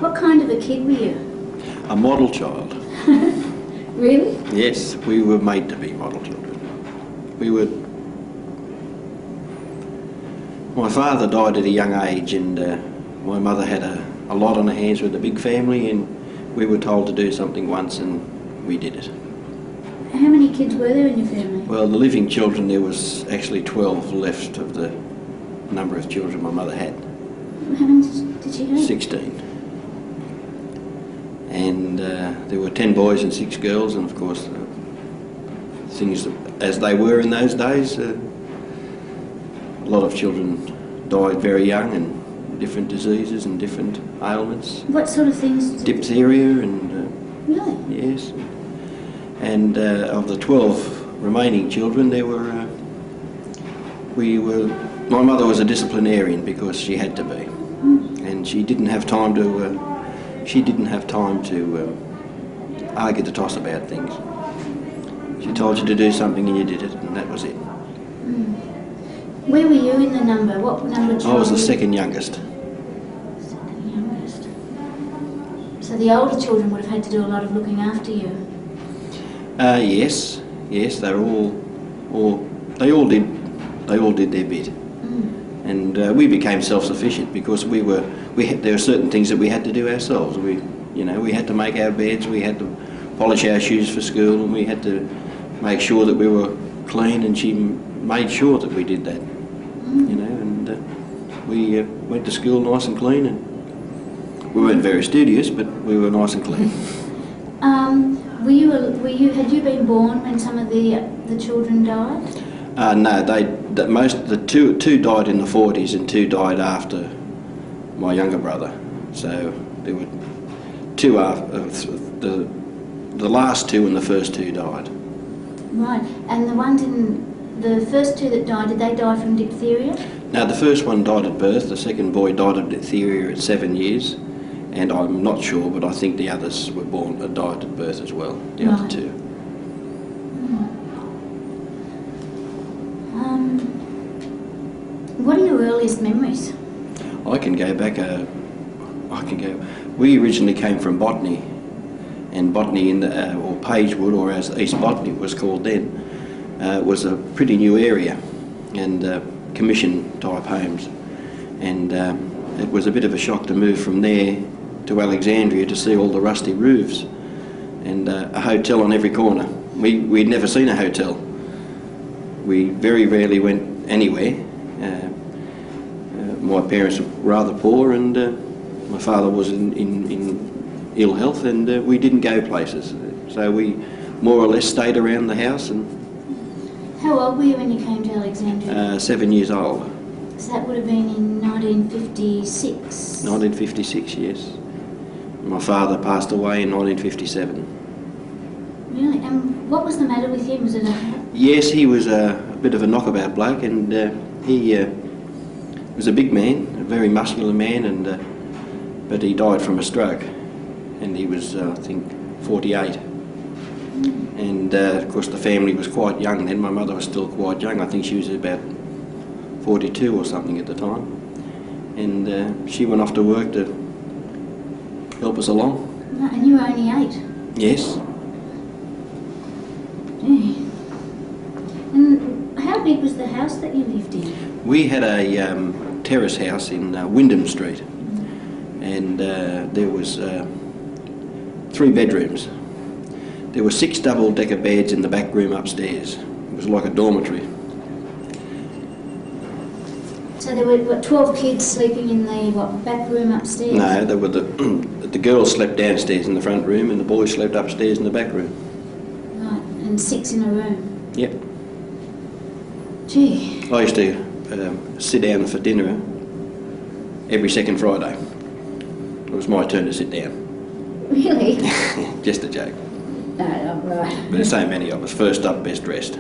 What kind of a kid were you? A model child. Really? Yes, we were made to be model children. We were... My father died at a young age, and my mother had a lot on her hands with a big family, and we were told to do something once, and we did it. How many kids were there in your family? Well, the living children, there was actually 12 left of the number of children my mother had. How many did she have? 16. And there were 10 boys and 6 girls, and of course things as they were in those days, a lot of children died very young, and different diseases and different ailments. What sort of things? Diphtheria and... Really? Yes. And of the 12 remaining children, there were... My mother was a disciplinarian because she had to be. And she didn't have time to... argue the toss about things. She told you to do something and you did it, and that was it. Where were you in the number? What number child? I was the second youngest. Second youngest. So the older children would have had to do a lot of looking after you. Yes, they all did their bit. And we became self-sufficient because there were certain things that we had to do ourselves. We had to make our beds, we had to polish our shoes for school, and we had to make sure that we were clean, and she made sure that we did that. And we went to school nice and clean, and we weren't very studious, but we were nice and clean. Had you been born when some of the children died? No, the two died in the 40s, and 2 died after my younger brother. So there were 2 after the last 2 and the first 2 died. Right, and the first 2 that died, did they die from diphtheria? No, the first one died at birth. The second boy died of diphtheria at 7 years, and I'm not sure, but I think the others died at birth as well. The other 2. What are your earliest memories? I can go back. We originally came from Botany, and Botany or Pagewood, or as East Botany was called then, was a pretty new area, and commission type homes, and it was a bit of a shock to move from there to Alexandria to see all the rusty roofs and a hotel on every corner. We'd never seen a hotel. We very rarely went anywhere. My parents were rather poor, and my father was in ill health, and we didn't go places. So we more or less stayed around the house. And how old were you when you came to Alexandria? 7 years old. So that would have been in 1956? 1956, yes. My father passed away in 1957. Really? And what was the matter with him? Was it Yes, he was a bit of a knockabout bloke, and he was a big man, a very muscular man, but he died from a stroke, and he was, I think, 48. And of course the family was quite young then. My mother was still quite young. I think she was about 42 or something at the time. And she went off to work to help us along. No, and you were only 8? Yes. Gee. And how big was the house that you lived in? We had a terrace house in Wyndham Street, and there was 3 bedrooms. There were 6 double-decker beds in the back room upstairs. It was like a dormitory. So there were 12 kids sleeping in the back room upstairs? No, they were the girls slept downstairs in the front room, and the boys slept upstairs in the back room. Right, and 6 in a room? Yep. Gee. I used to sit down for dinner every second Friday. It was my turn to sit down. Really? Just a joke. No, right. But there's so many of us. First up, best dressed.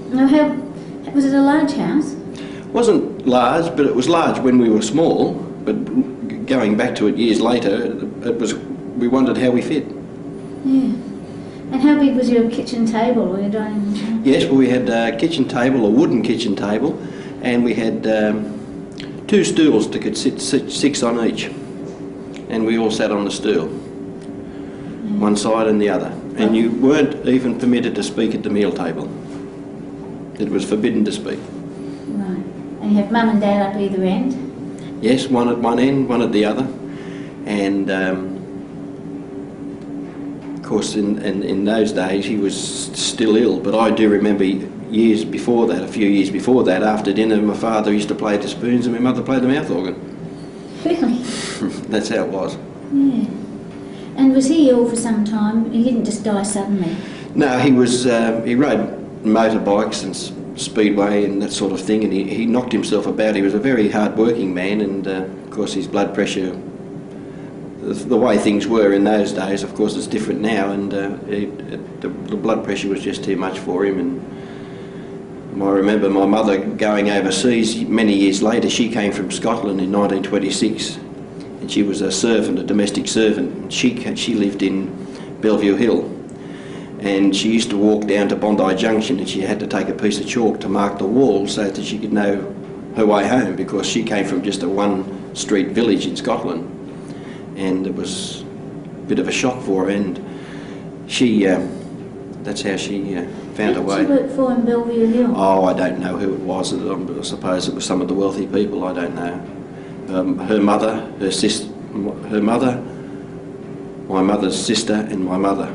Now, was it a large house? It wasn't large, but it was large when we were small. But going back to it years later, we wondered how we fit. Yeah. And how big was your kitchen table or your dining room? Yes, well, we had a kitchen table, a wooden kitchen table, and we had 2 stools that could sit 6 on each. and we all sat on the stool, one side and the other. And you weren't even permitted to speak at the meal table. It was forbidden to speak. Right. And you have mum and dad up either end? Yes, one at one end, one at the other. And of course in those days he was still ill, but I do remember years before that, a few years before that, after dinner my father used to play the spoons and my mother played the mouth organ. Really? That's how it was. Yeah. And was he ill for some time? He didn't just die suddenly? No, he was, he rode motorbikes and speedway and that sort of thing, and he knocked himself about. He was a very hard working man, and of course his blood pressure, the way things were in those days, of course it's different now, and the blood pressure was just too much for him. And I remember my mother going overseas many years later. She came from Scotland in 1926, and she was a servant, a domestic servant. She lived in Bellevue Hill, and she used to walk down to Bondi Junction, and she had to take a piece of chalk to mark the wall so that she could know her way home, because she came from just a one-street village in Scotland, and it was a bit of a shock for her, and she that's how she found her way. Who did she work for in Bellevue Hill? Oh, I don't know who it was. I suppose it was some of the wealthy people. I don't know. Her mother, her sister, her mother, my mother's sister, and my mother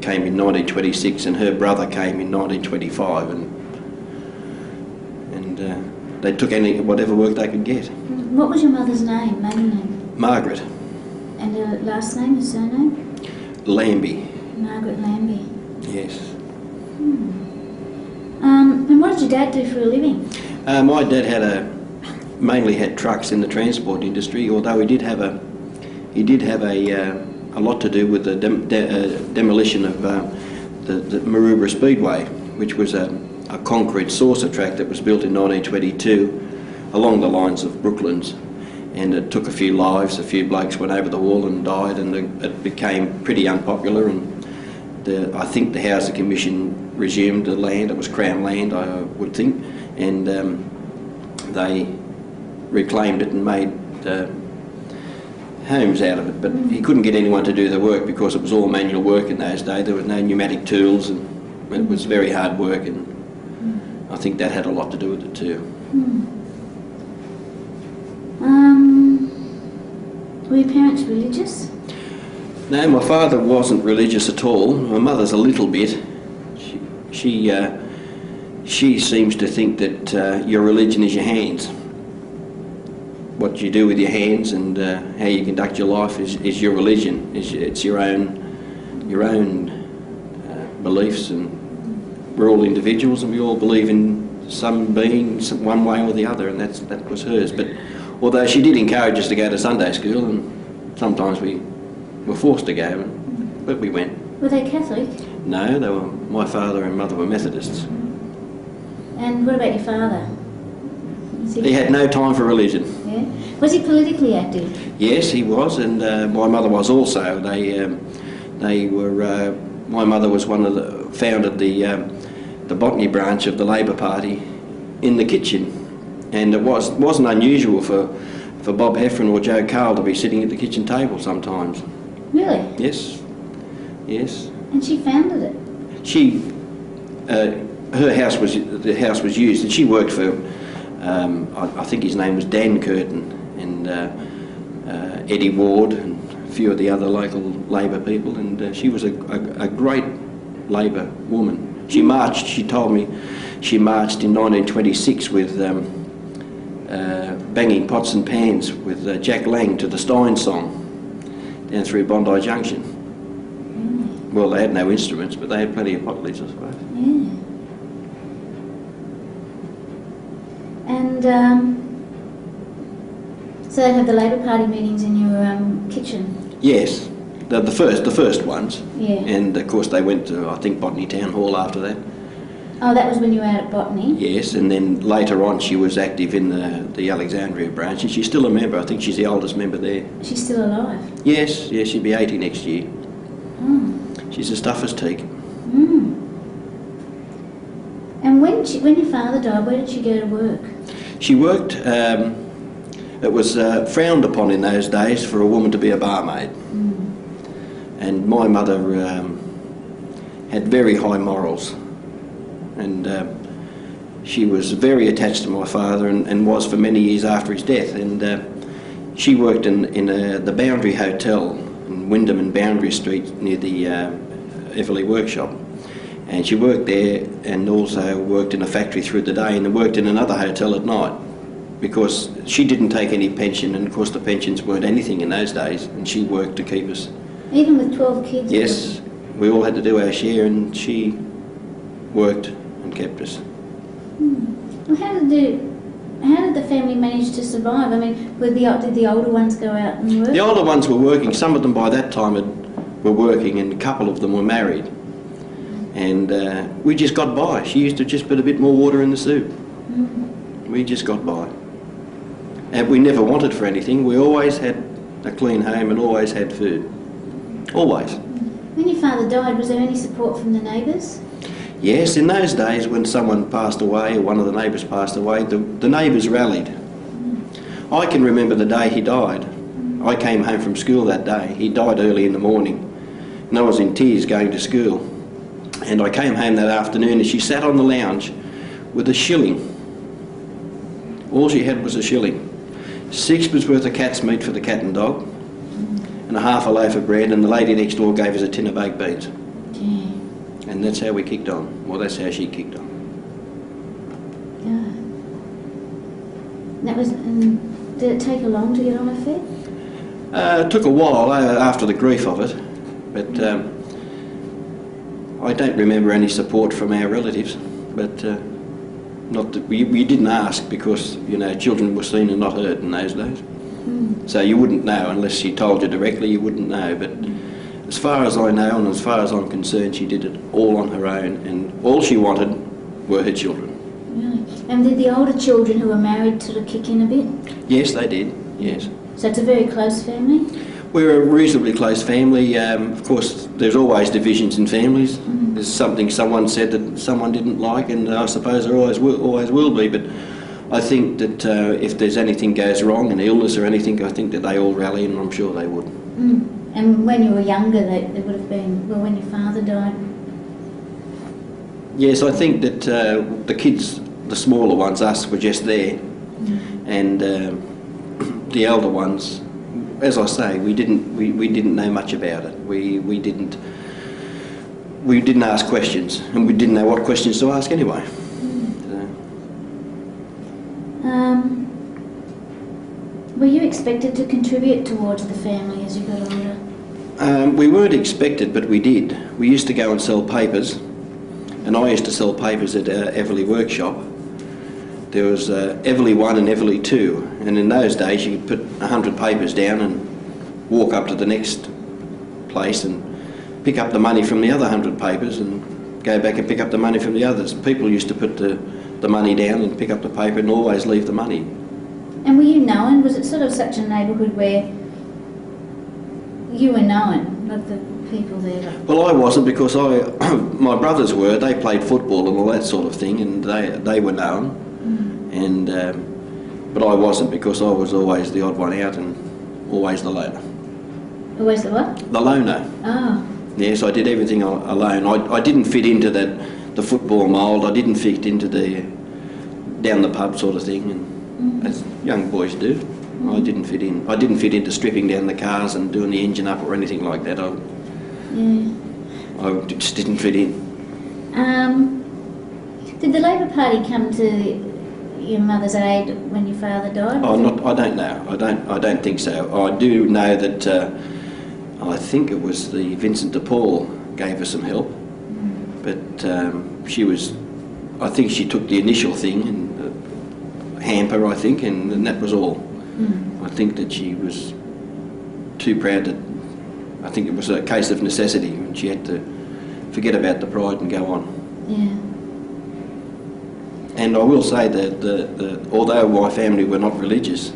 came in 1926, and her brother came in 1925, and they took whatever work they could get. What was your mother's name, maiden name? Margaret. And her last name, her surname? Lambie. Margaret Lambie. Yes. And what did your dad do for a living? My dad mainly had trucks in the transport industry, although he did have a lot to do with the demolition of the Maroubra Speedway, which was a concrete saucer track that was built in 1922 along the lines of Brooklands, and it took a few lives. A few blokes went over the wall and died, and it became pretty unpopular, and I think the Housing Commission resumed the land. It was Crown land, I would think, and they reclaimed it and made homes out of it. But he couldn't get anyone to do the work because it was all manual work in those days. There were no pneumatic tools, and it was very hard work, and I think that had a lot to do with it too. Were your parents religious? No, my father wasn't religious at all. My mother's a little bit. She seems to think that your religion is your hands. What you do with your hands and how you conduct your life is your religion. It's your own beliefs, and we're all individuals, and we all believe in some being one way or the other, and that was hers. But although she did encourage us to go to Sunday school, and sometimes we were forced to go, but we went. Were they Catholic? No, my father and mother were Methodists. And what about your father? He had no time for religion. Yeah. Was he politically active? Yes, he was, and my mother was also. They were. My mother was founded the botany branch of the Labor Party in the kitchen, and it wasn't unusual for Bob Heffron or Joe Carl to be sitting at the kitchen table sometimes. Really? Yes. Yes. And she founded it? The house was used, and she worked for, I think his name was Dan Curtin, and Eddie Ward, and a few of the other local Labor people, and she was a great Labor woman. She marched, she told me, she marched in 1926 with banging pots and pans with Jack Lang to the Stein song down through Bondi Junction. Well, they had no instruments, but they had plenty of pot lids, I suppose. Yeah. And so they had the Labor Party meetings in your kitchen? Yes, the first ones. Yeah. And of course they went to, I think, Botany Town Hall after that. Oh, that was when you were out at Botany? Yes, and then later on she was active in the Alexandria branch, and she's still a member. I think she's the oldest member there. She's still alive? Yes, she'll be 80 next year. Oh. She's a stuffer's teak. And when your father died, where did she go to work? She worked, it was frowned upon in those days for a woman to be a barmaid. And my mother had very high morals, and she was very attached to my father, and was for many years after his death. And she worked in the Boundary Hotel in Wyndham and Boundary Street near the Everleigh workshop. And she worked there and also worked in a factory through the day, and worked in another hotel at night, because she didn't take any pension, and of course the pensions weren't anything in those days, and she worked to keep us. Even with 12 kids? Yes, we all had to do our share, and she worked and kept us. Well, how did the family manage to survive? I mean, did the older ones go out and work? The older ones were working. Some of them by that time were working, and a couple of them were married. And we just got by. She used to just put a bit more water in the soup. We just got by. And we never wanted for anything. We always had a clean home and always had food. Always. When your father died, was there any support from the neighbours? Yes, in those days when someone passed away, or one of the neighbours passed away, the neighbours rallied. I can remember the day he died. I came home from school that day. He died early in the morning, and I was in tears going to school. And I came home that afternoon, and she sat on the lounge with a shilling. All she had was a shilling. 6pence worth of cat's meat for the cat and dog, and a half a loaf of bread, and the lady next door gave us a tin of baked beans. And that's how we kicked on. Well, that's how she kicked on. That was. Did it take her long to get on her feet? It took a while after the grief of it, but I don't remember any support from our relatives. But not that we didn't ask, because children were seen and not heard in those days. So you wouldn't know unless she told you directly. You wouldn't know. But as far as I know, and as far as I'm concerned, she did it all on her own, and all she wanted were her children. Really? And did the older children who were married sort of kick in a bit? Yes, they did, yes. So it's a very close family? We're a reasonably close family. Of course, there's always divisions in families. There's something someone said that someone didn't like, and I suppose there always will be. But I think that if there's anything goes wrong, an illness or anything, I think that they all rally, and I'm sure they would. And when you were younger, they would have been, well, when your father died? Yes, I think that the kids, the smaller ones, us, were just there. And the elder ones, as I say, we didn't know much about it. We didn't ask questions, and we didn't know what questions to ask anyway. Were you expected to contribute towards the family as you got older? We weren't expected, but we did. We used to go and sell papers, and I used to sell papers at Everleigh workshop. There was Everleigh 1 and Everleigh 2, and in those days you could put 100 papers down and walk up to the next place and pick up the money from the other 100 papers and go back and pick up the money from the others. People used to put the money down and pick up the paper and always leave the money. And were you known? Was it sort of such a neighbourhood where you were known, like the people there? Well, I wasn't, because my brothers were. They played football and all that sort of thing, and they were known. And but I wasn't, because I was always the odd one out and always the loner. Always the what? The loner. Oh. Yes, I did everything alone. I didn't fit into the football mould. I didn't fit into the down the pub sort of thing, and as young boys do. I didn't fit in. I didn't fit into stripping down the cars and doing the engine up or anything like that. I just didn't fit in. Did the Labor Party come to your mother's aid when your father died? I don't know. I don't think so. I do know that I think it was the Vincent de Paul gave her some help, but she was. I think she took the initial thing and hamper, I think, and that was all. I think that she was too proud to. I think it was a case of necessity, and she had to forget about the pride and go on. Yeah. And I will say that although my family were not religious,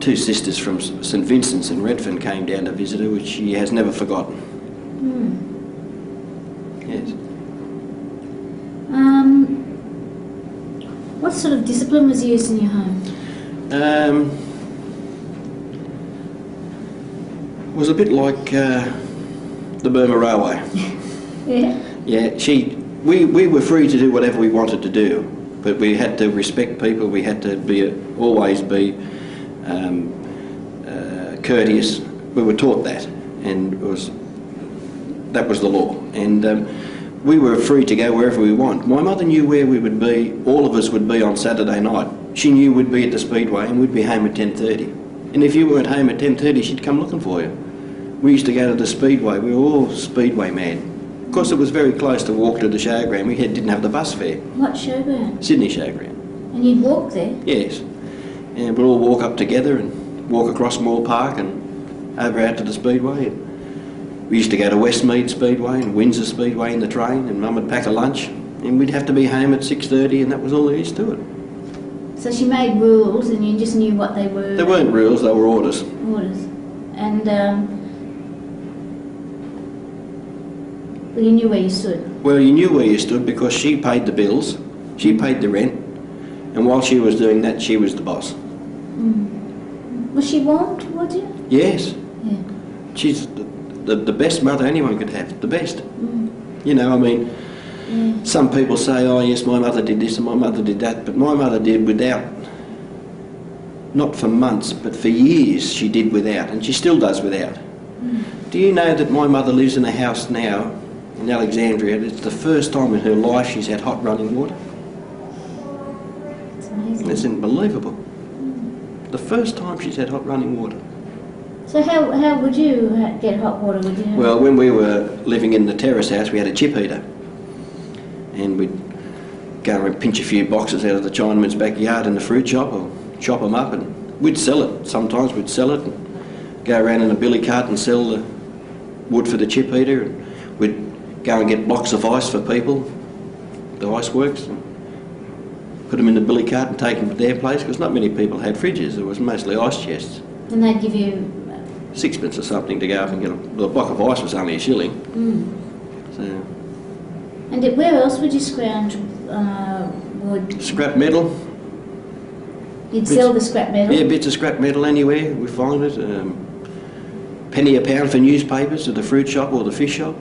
2 sisters from St Vincent's in Redfern came down to visit her, which she has never forgotten. Yes. What sort of discipline was used in your home? Was a bit like the Burma Railway. Yeah. Yeah, we were free to do whatever we wanted to do, but we had to respect people. We had to always be courteous. We were taught that, and that was the law. And we were free to go wherever we want. My mother knew where we would be. All of us would be on Saturday night. She knew we'd be at the Speedway, and we'd be home at 10:30. And if you weren't home at 10:30, she'd come looking for you. We used to go to the Speedway. We were all Speedway mad. Of course, it was very close to walk to the showground. We didn't have the bus fare. What showground? Sydney showground. And you'd walk there? Yes. And we'd all walk up together and walk across Moore Park and over out to the Speedway. And we used to go to Westmead Speedway and Windsor Speedway in the train, and Mum would pack a lunch, and we'd have to be home at 6:30, and that was all there is to it. So she made rules and you just knew what they were? They weren't rules, they were orders. Orders. And you knew where you stood? Well, you knew where you stood because she paid the bills, she paid the rent, and while she was doing that, she was the boss. Mm. Was she warm towards you? Yes. Yeah. She's the best mother anyone could have, the best. Mm. You know, I mean, Yeah. some people say, oh yes, my mother did this and my mother did that, but my mother did without, not for months, but for years she did without, and she still does without. Mm. Do you know that my mother lives in a house now in Alexandria? It's the first time in her life she's had hot running water. It's amazing. It's unbelievable. The first time she's had hot running water. So how would you get hot water? Would you? Well, when we were living in the terrace house, we had a chip heater, and we'd go and pinch a few boxes out of the Chinaman's backyard in the fruit shop, or chop them up, and we'd sell it. Sometimes we'd sell it and go around in a billy cart and sell the wood for the chip heater, and we'd go and get blocks of ice for people, the ice works, and put them in the billy cart and take them to their place, because not many people had fridges. It was mostly ice chests. And they'd give you... Sixpence or something to go up and get a block of ice was only a shilling. Mm. So, And where else would you scrounge wood? scrap metal. You'd sell the scrap metal? Yeah, bits of scrap metal anywhere, we find it. Penny a pound for newspapers at the fruit shop or the fish shop.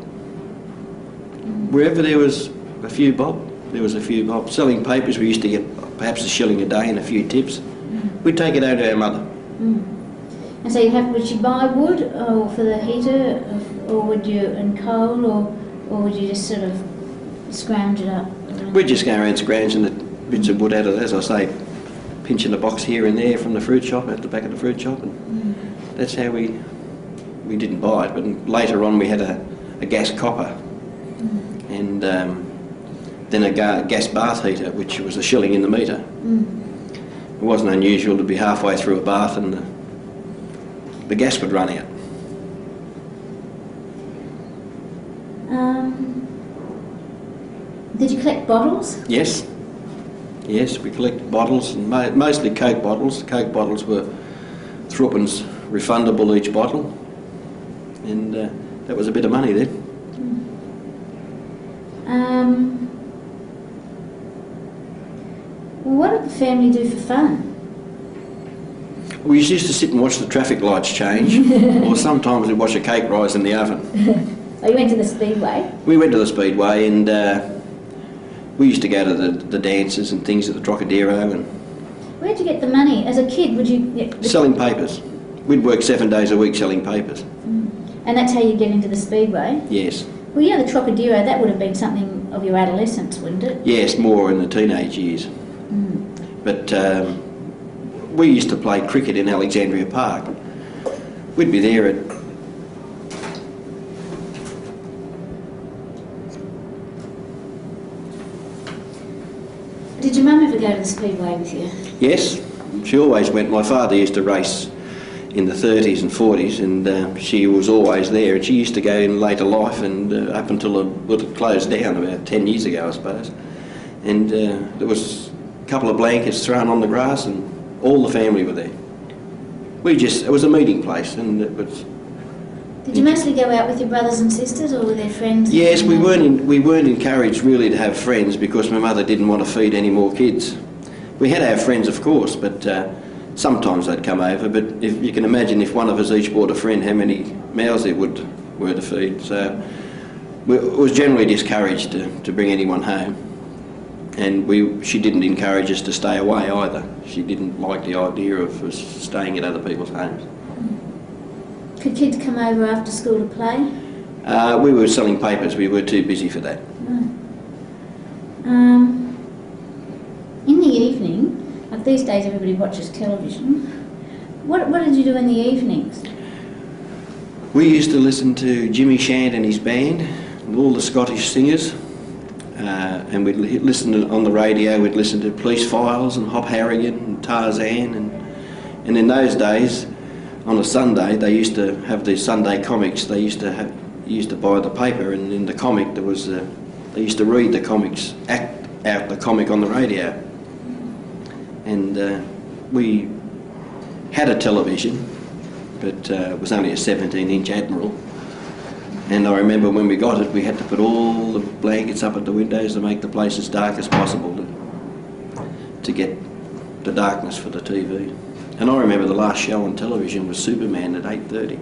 Wherever there was a few bob, there was a few bob. Selling papers, we used to get perhaps a shilling a day and a few tips. We'd take it over to our mother. Mm. And so would you buy wood or for the heater, or would you, and coal, or would you just sort of scrounge it up? We'd just go around scrounging the bits of wood out of it, as I say, pinching a box here and there from the fruit shop, at the back of the fruit shop, and that's how we didn't buy it. But later on we had a gas copper, and then a gas bath heater, which was a shilling in the metre. It wasn't unusual to be halfway through a bath and the gas would run out. Did you collect bottles? Yes. Yes, we collected bottles, and mostly Coke bottles. The Coke bottles were threepence refundable each bottle, and that was a bit of money then. What did the family do for fun? We used to sit and watch the traffic lights change, or sometimes we'd watch a cake rise in the oven. Oh, you went to the Speedway? We went to the Speedway, and we used to go to the dances and things at the Trocadero, and Where'd you get the money? As a kid, would you... selling papers. We'd work 7 days a week selling papers. And that's how you get into the Speedway? Yes. Well, you know, the Trocadero, that would have been something of your adolescence, wouldn't it? Yes, more in the teenage years. But we used to play cricket in Alexandria Park. We'd be there at Did your mum ever go to the Speedway with you? Yes, she always went. My father used to race in the 30s and 40s, and she was always there. And she used to go in later life, and up until it closed down about 10 years ago, I suppose. And there was a couple of blankets thrown on the grass, and all the family were there. It was a meeting place, and it was... Did you mostly go out with your brothers and sisters, or were there friends? Yes, we weren't encouraged really to have friends because my mother didn't want to feed any more kids. We had our friends, of course, but sometimes they'd come over, but if you can imagine if one of us each brought a friend, how many mouths there were to feed. So it was generally discouraged to bring anyone home, and she didn't encourage us to stay away either. She didn't like the idea of us staying at other people's homes. Could kids come over after school to play? We were selling papers. We were too busy for that. In the evening, like these days everybody watches television, what did you do in the evenings? We used to listen to Jimmy Shand and his band, and all the Scottish singers, and we'd listen on the radio. We'd listen to Police Files and Hop Harrigan and Tarzan, and in those days, on a Sunday, they used to have these Sunday comics. They used to buy the paper, and in the comic there was they used to read the comics, act out the comic on the radio, and we had a television, but it was only a 17-inch Admiral. And I remember when we got it, we had to put all the blankets up at the windows to make the place as dark as possible to get the darkness for the TV. And I remember the last show on television was Superman at 8:30.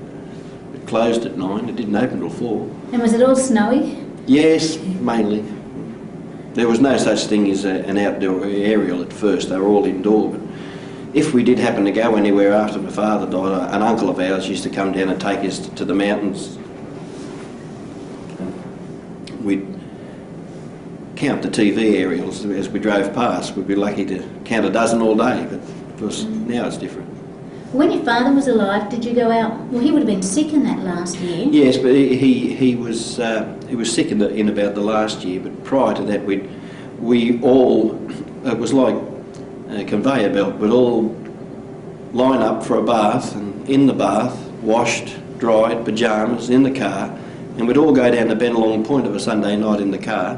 It closed at 9, it didn't open till 4. And was it all snowy? Yes, mainly. There was no such thing as an outdoor aerial at first, they were all indoor. But if we did happen to go anywhere after my father died, an uncle of ours used to come down and take us to the mountains. We'd count the TV aerials as we drove past. We'd be lucky to count a dozen all day, but of course now it's different. When your father was alive, did you go out? Well, he would have been sick in that last year. Yes, but he was sick in about the last year. But prior to that, we all, it was like a conveyor belt. We'd all line up for a bath, and in the bath, washed, dried, pyjamas in the car, and we'd all go down to Bennelong Point of a Sunday night in the car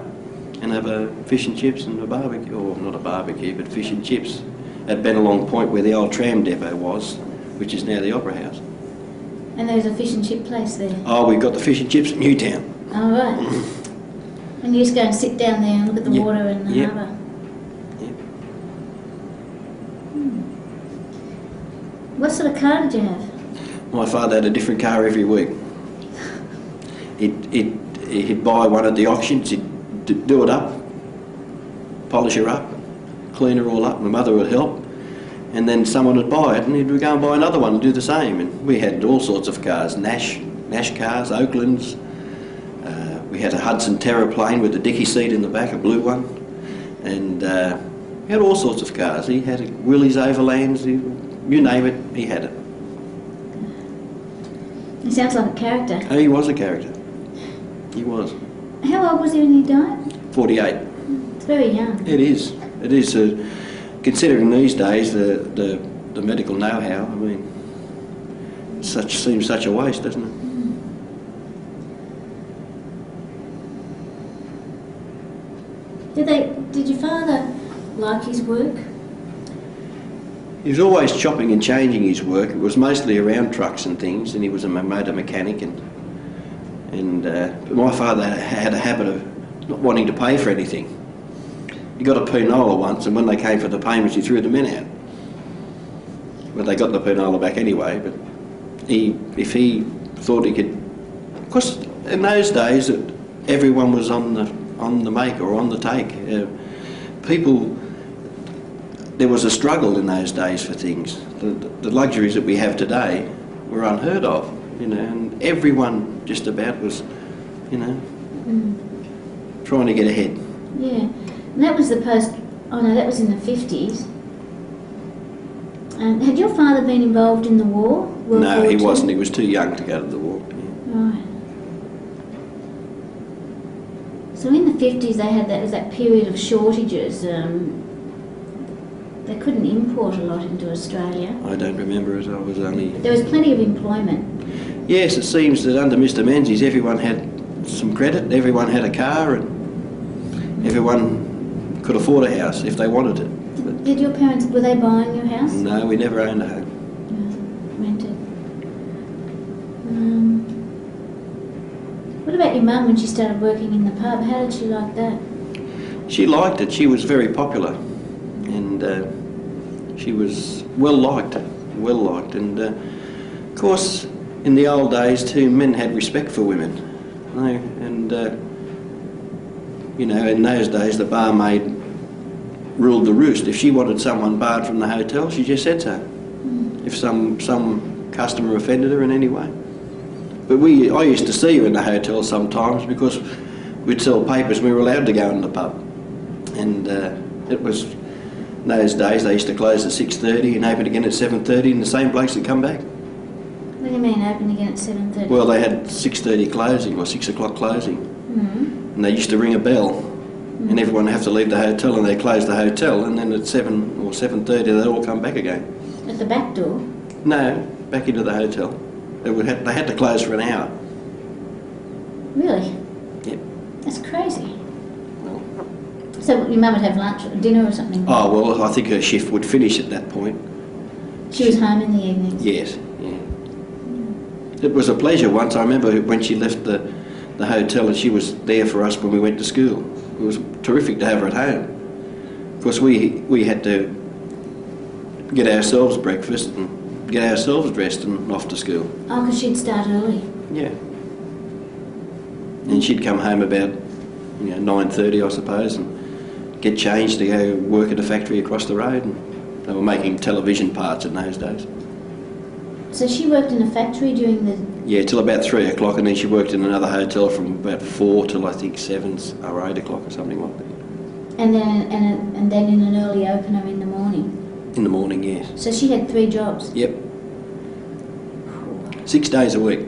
and have a fish and chips and a barbecue, or not a barbecue, but fish and chips at Bennelong Point where the old tram depot was, which is now the Opera House. And there was a fish and chip place there? Oh, we got the fish and chips at Newtown. Oh, right. And you just go and sit down there and look at the water in the harbour? Yep. What sort of car did you have? My father had a different car every week. He'd buy one at the auctions, he'd do it up, polish her up, clean her all up. My mother would help, and then someone would buy it and he'd go and buy another one and do the same. And we had all sorts of cars, Nash cars, Oaklands. We had a Hudson Terraplane with a dicky seat in the back, a blue one, and we had all sorts of cars. He had Willys Overlands, you name it, he had it. He sounds like a character. Oh, he was a character. He was. How old was he when he died? 48. It's very young. It is. It is. Considering these days the medical know-how, I mean, seems such a waste, doesn't it? Did your father like his work? He was always chopping and changing his work. It was mostly around trucks and things, and he was a motor mechanic. But my father had a habit of not wanting to pay for anything. He got a Pinola once, and when they came for the payments, he threw the men out. But they got the Pinola back anyway. But if he thought he could, of course, in those days, everyone was on the make or on the take. There was a struggle in those days for things. The luxuries that we have today were unheard of, and everyone just about was, trying to get ahead. Yeah, and that was that was in the 50s. Had your father been involved in the war? No, he wasn't. He was too young to go to the war. Right. So in the 50s there was that period of shortages. They couldn't import a lot into Australia. I don't remember it. There was plenty of employment. Yes, it seems that under Mr. Menzies everyone had some credit, everyone had a car, and everyone could afford a house if they wanted it. Did your parents, were they buying your house? No, we never owned a home. No, rented. What about your mum when she started working in the pub? How did she like that? She liked it. She was very popular, and She was well liked, and of course, in the old days too, men had respect for women, you know, and you know, in those days the barmaid ruled the roost. If she wanted someone barred from the hotel, she just said so. If some customer offended her in any way. But I used to see her in the hotel sometimes because we'd sell papers and we were allowed to go in the pub. And it was, in those days they used to close at 6:30 and open again at 7:30, and the same blokes would come back. What do you mean open again at 7:30? Well, they had 6:30 closing or 6 o'clock closing. And they used to ring a bell and everyone would have to leave the hotel, and they'd close the hotel, and then at 7 or 7:30 they'd all come back again. At the back door? No, back into the hotel. They had to close for an hour. Really? Yep. That's crazy. So your mum would have lunch or dinner or something? Oh, well, I think her shift would finish at that point. She was home in the evenings? Yes, yeah. It was a pleasure once. I remember when she left the hotel and she was there for us when we went to school. It was terrific to have her at home. Of course, we had to get ourselves breakfast and get ourselves dressed and off to school. Oh, because she'd start early? Yeah. And she'd come home about 9:30, I suppose, and get changed to go work at a factory across the road. And they were making television parts in those days. So she worked in a factory during the... Yeah, till about 3 o'clock, and then she worked in another hotel from about 4 till I think 7 or 8 o'clock or something like that. And then in an early opener in the morning? In the morning, yes. So she had 3 jobs? Yep. 6 days a week.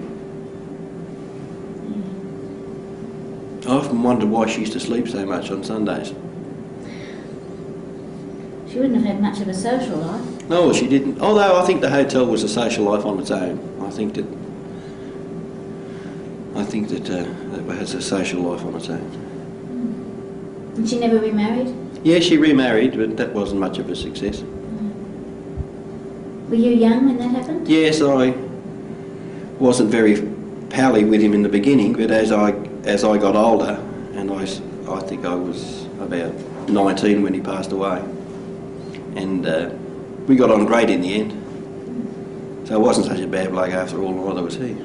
I often wondered why she used to sleep so much on Sundays. She wouldn't have had much of a social life. No, she didn't. Although I think the hotel was a social life on its own. I think that it has a social life on its own. And she never remarried? Yeah, she remarried, but that wasn't much of a success. Were you young when that happened? Yes, I wasn't very pally with him in the beginning, but as I got older, and I think I was about 19 when he passed away, and we got on great in the end. So I wasn't such a bad bloke after all, neither was he.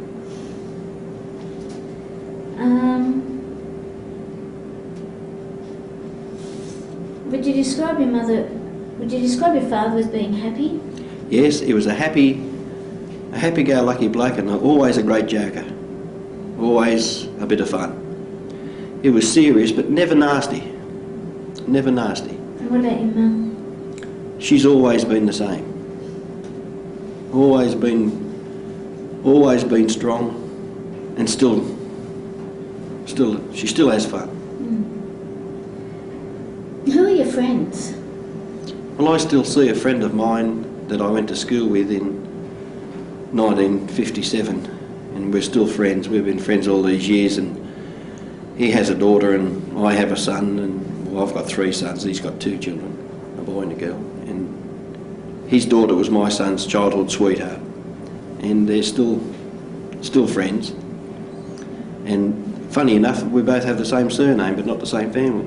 Would you describe your father as being happy? Yes, he was a happy-go-lucky bloke, and always a great joker. Always a bit of fun. He was serious, but never nasty. Never nasty. And what about your mum? She's always been the same. Always been strong, and she still has fun. Who are your friends? Well, I still see a friend of mine that I went to school with in 1957, and we're still friends. We've been friends all these years, and he has a daughter and I have a son, and well, I've got 3 sons. He's got 2 children, a boy and a girl, and his daughter was my son's childhood sweetheart, and they're still friends. And funny enough, we both have the same surname but not the same family.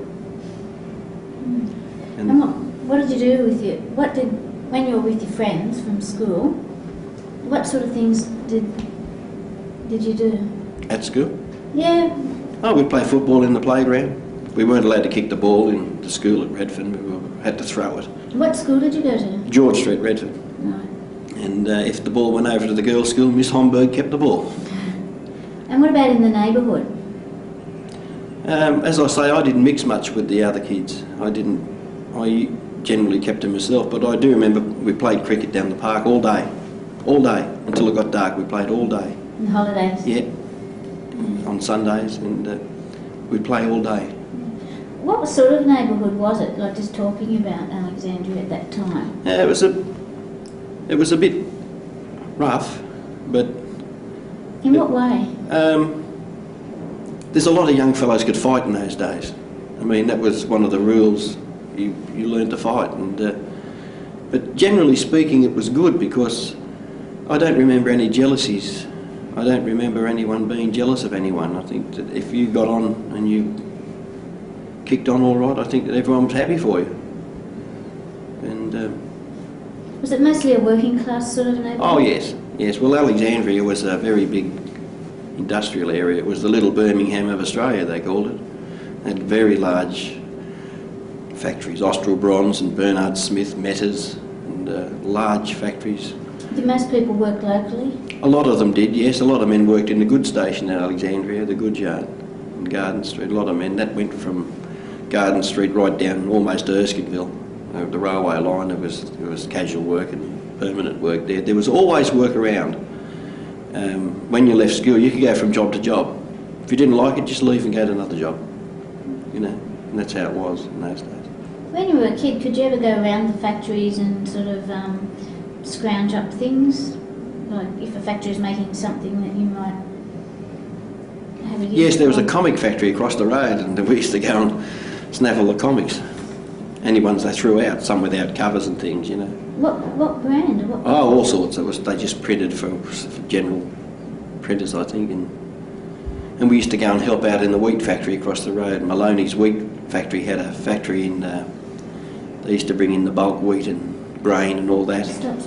And what did you do when you were with your friends from school, what sort of things did you do? At school? Yeah. Oh, we'd play football in the playground. We weren't allowed to kick the ball in the school at Redfern. We had to throw it. What school did you go to? George Street, Redfern. Right. And if the ball went over to the girls' school, Miss Homburg kept the ball. And what about in the neighbourhood? As I say, I didn't mix much with the other kids. I generally kept to myself, but I do remember we played cricket down the park all day, until it got dark. We played all day. In holidays? Yeah, on Sundays, and we'd play all day. What sort of neighbourhood was it, like just talking about Alexandria at that time? It was a bit rough, but... In what way? There's a lot of young fellows could fight in those days. I mean, that was one of the rules. You learned to fight, and but generally speaking, it was good because I don't remember any jealousies. I don't remember anyone being jealous of anyone. I think that if you got on and you kicked on all right, I think that everyone was happy for you. And Was it mostly a working class sort of neighbourhood? Oh yes, yes. Well, Alexandria was a very big industrial area. It was the little Birmingham of Australia, they called it. They had very large factories, Austral Bronze and Bernard Smith, Metters, and large factories. Did most people work locally? A lot of them did, yes. A lot of men worked in the goods station in Alexandria, the goods yard in Garden Street. A lot of men. That went from Garden Street right down almost to Erskineville. The railway line, it was casual work and permanent work there. There was always work around. When you left school, you could go from job to job. If you didn't like it, just leave and go to another job. You know, and that's how it was in those days. When you were a kid, could you ever go around the factories and sort of scrounge up things? Like if a factory is making something that you might have a use Yes, there was a for? comic factory across the road, and we used to go and snaffle the comics. Any ones they threw out, some without covers and things, you know. What brand? Or what? Oh, all sorts. They just printed for general printers, I think, and we used to go and help out in the wheat factory across the road. Maloney's wheat factory had a factory in. They used to bring in the bulk wheat and grain and all that. Stop.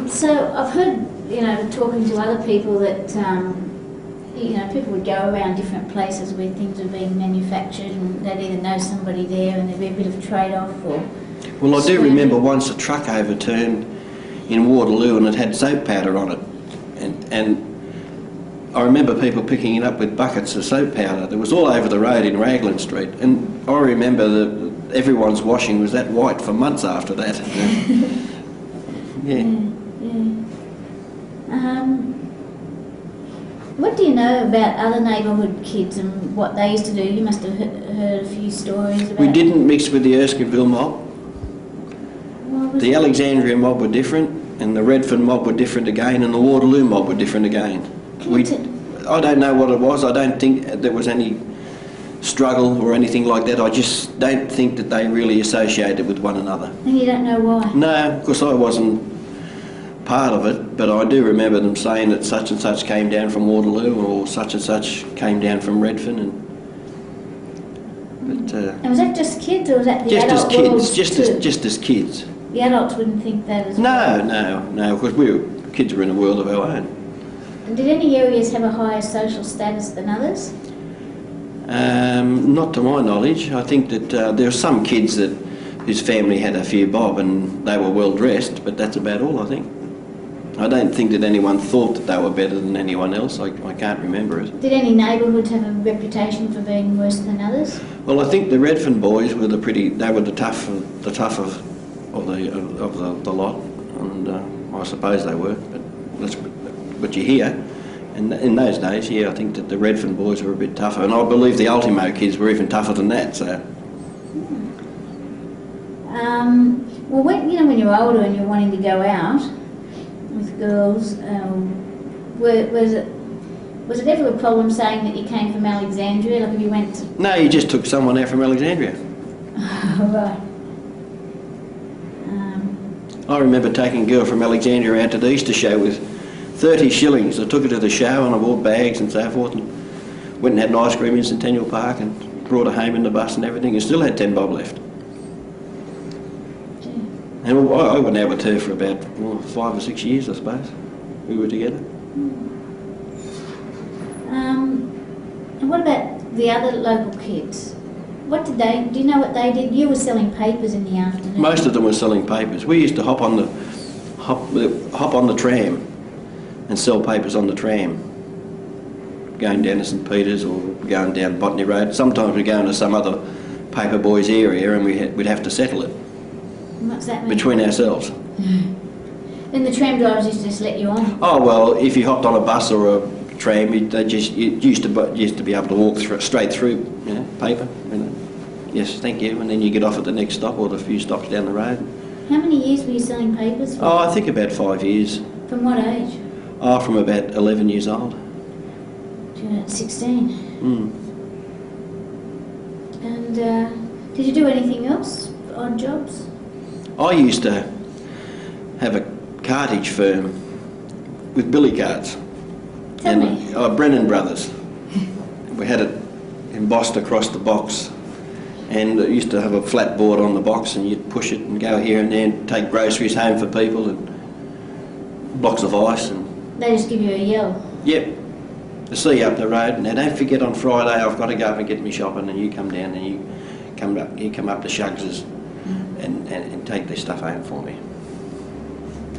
So I've heard, you know, talking to other people that, you know, people would go around different places where things were being manufactured and they'd either know somebody there and there'd be a bit of trade-off or... Well, I do remember once a truck overturned in Waterloo and it had soap powder on it. And I remember people picking it up with buckets of soap powder. That was all over the road in Raglan Street. And I remember that everyone's washing was that white for months after that. Yeah. What do you know about other neighbourhood kids and what they used to do? You must have heard a few stories about... We didn't mix with the Erskineville mob. The it? Alexandria mob were different, and the Redfern mob were different again, and the Waterloo mob were different again. I don't know what it was. I don't think there was any struggle or anything like that. I just don't think that they really associated with one another. And you don't know why? No, because I wasn't part of it, but I do remember them saying that such and such came down from Waterloo or such and such came down from Redfern. And was that just kids or was that the just adult as kids, world just as kids. The adults wouldn't think that as No, well? because kids were in a world of our own. And did any areas have a higher social status than others? Not to my knowledge. I think that there were some kids whose family had a few bob and they were well dressed, but that's about all, I think. I don't think that anyone thought that they were better than anyone else. I can't remember it. Did any neighbourhoods have a reputation for being worse than others? Well, I think the Redfern boys were the tough of the lot, and I suppose they were. But that's what you hear. And in those days, yeah, I think that the Redfern boys were a bit tougher, and I believe the Ultimo kids were even tougher than that. So. Well, when you're older and you're wanting to go out with girls, was it ever a problem saying that you came from Alexandria? Like if you went to... No, you just took someone out from Alexandria. Right. I remember taking a girl from Alexandria out to the Easter show with 30 shillings. I took her to the show and I bought bags and so forth and went and had an ice cream in Centennial Park and brought her home in the bus and everything and still had 10 bob left. And I went out with her for about 5 or 6 years, I suppose. We were together. And what about the other local kids? What did they... Do you know what they did? You were selling papers in the afternoon. Most of them were selling papers. We used to hop on the tram and sell papers on the tram, going down to St Peter's or going down Botany Road. Sometimes we'd go into some other paper boys area and we'd have to settle it. What's that mean? Between ourselves. And the tram drivers used to just let you on? Oh well, if you hopped on a bus or a tram, you used to be able to walk straight through, paper. Yes, thank you, and then you get off at the next stop or the few stops down the road. How many years were you selling papers for? Oh, I think about 5 years. From what age? Oh, from about 11 years old. To 16. Mm. And did you do anything else? Odd jobs? I used to have a cartage firm with billy carts. Tell me. Brennan Brothers. we had it embossed across the box, and it used to have a flat board on the box, and you'd push it and go here and there and take groceries home for people and blocks of ice. And they just give you a yell. Yep. To see you up the road. Now don't forget on Friday I've got to go up and get me shopping, and you come down and you come up to Shugs's and take their stuff home for me.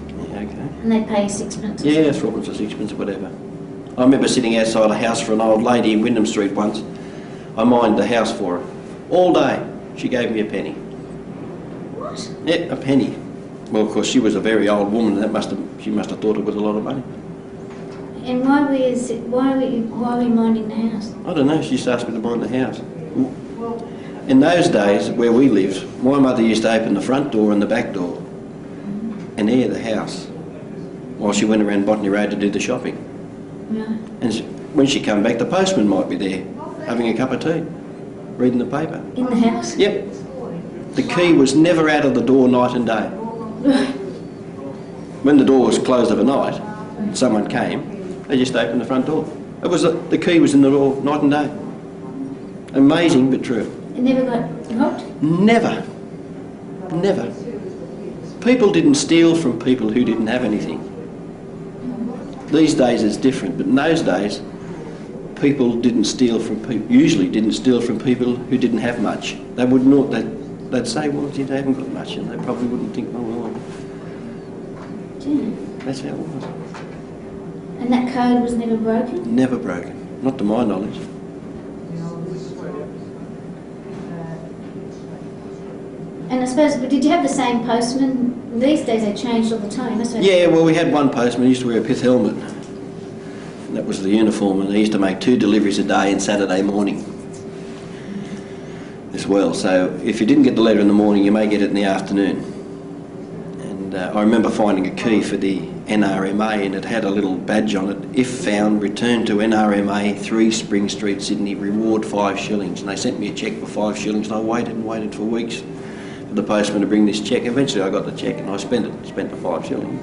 Yeah, okay. And they pay you sixpence? Yeah, it's fourpence or sixpence or whatever. I remember sitting outside a house for an old lady in Wyndham Street once. I mined the house for her. All day she gave me a penny. What? Yeah, a penny. Well, of course she was a very old woman, and she must have thought it was a lot of money. And why were you minding the house? I don't know, she just asked me to mind the house. In those days, where we lived, my mother used to open the front door and the back door and air the house while she went around Botany Road to do the shopping. Right. And when she come back, the postman might be there, having a cup of tea, reading the paper. In the house? Yep. The key was never out of the door night and day. When the door was closed of a night, and someone came, they just opened the front door. It was the key was in the door night and day. Amazing but true. It never got robbed? Never. Never. People didn't steal from people who didn't have anything. These days it's different, but in those days people didn't steal from people, usually didn't steal from people who didn't have much. They would not, they'd say, well, gee, they haven't got much, and they probably wouldn't think, oh, well. Gee. That's how it was. And that code was never broken? Never broken, not to my knowledge. And I suppose, but did you have the same postman? These days they changed all the time, must have. Yeah, well, we had one postman who used to wear a pith helmet. And that was the uniform, and he used to make 2 deliveries a day on Saturday morning as well. So if you didn't get the letter in the morning, you may get it in the afternoon. And I remember finding a key for the NRMA, and it had a little badge on it. If found, return to NRMA 3 Spring Street, Sydney, reward 5 shillings. And they sent me a cheque for 5 shillings, and I waited and waited for weeks for the postman to bring this cheque. Eventually I got the cheque and I spent the 5 shillings.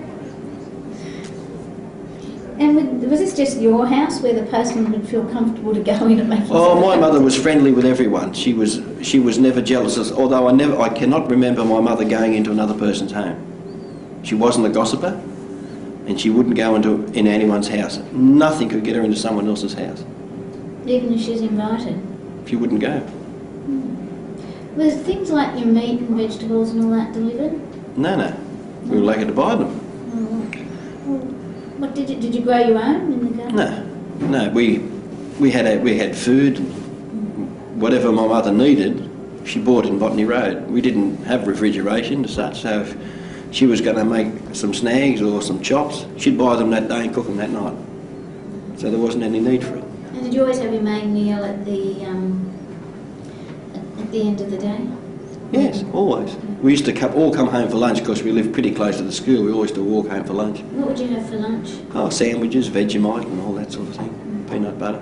And was this just your house where the postman would feel comfortable to go in and make himself? Oh, my mother was friendly with everyone. She was never jealous, although I cannot remember my mother going into another person's home. She wasn't a gossiper, and she wouldn't go into anyone's house. Nothing could get her into someone else's house. Even if she's invited? She wouldn't go. Was things like your meat and vegetables and all that delivered? No. We were lucky to buy them. What did you grow your own in the garden? No. We had food, whatever my mother needed, she bought in Botany Road. We didn't have refrigeration as such, so if she was going to make some snags or some chops, she'd buy them that day and cook them that night. So there wasn't any need for it. And did you always have your main meal at the end of the day? Yes, always. We used to all come home for lunch because we lived pretty close to the school. We always used to walk home for lunch. What would you have for lunch? Oh, sandwiches, Vegemite and all that sort of thing. Peanut butter.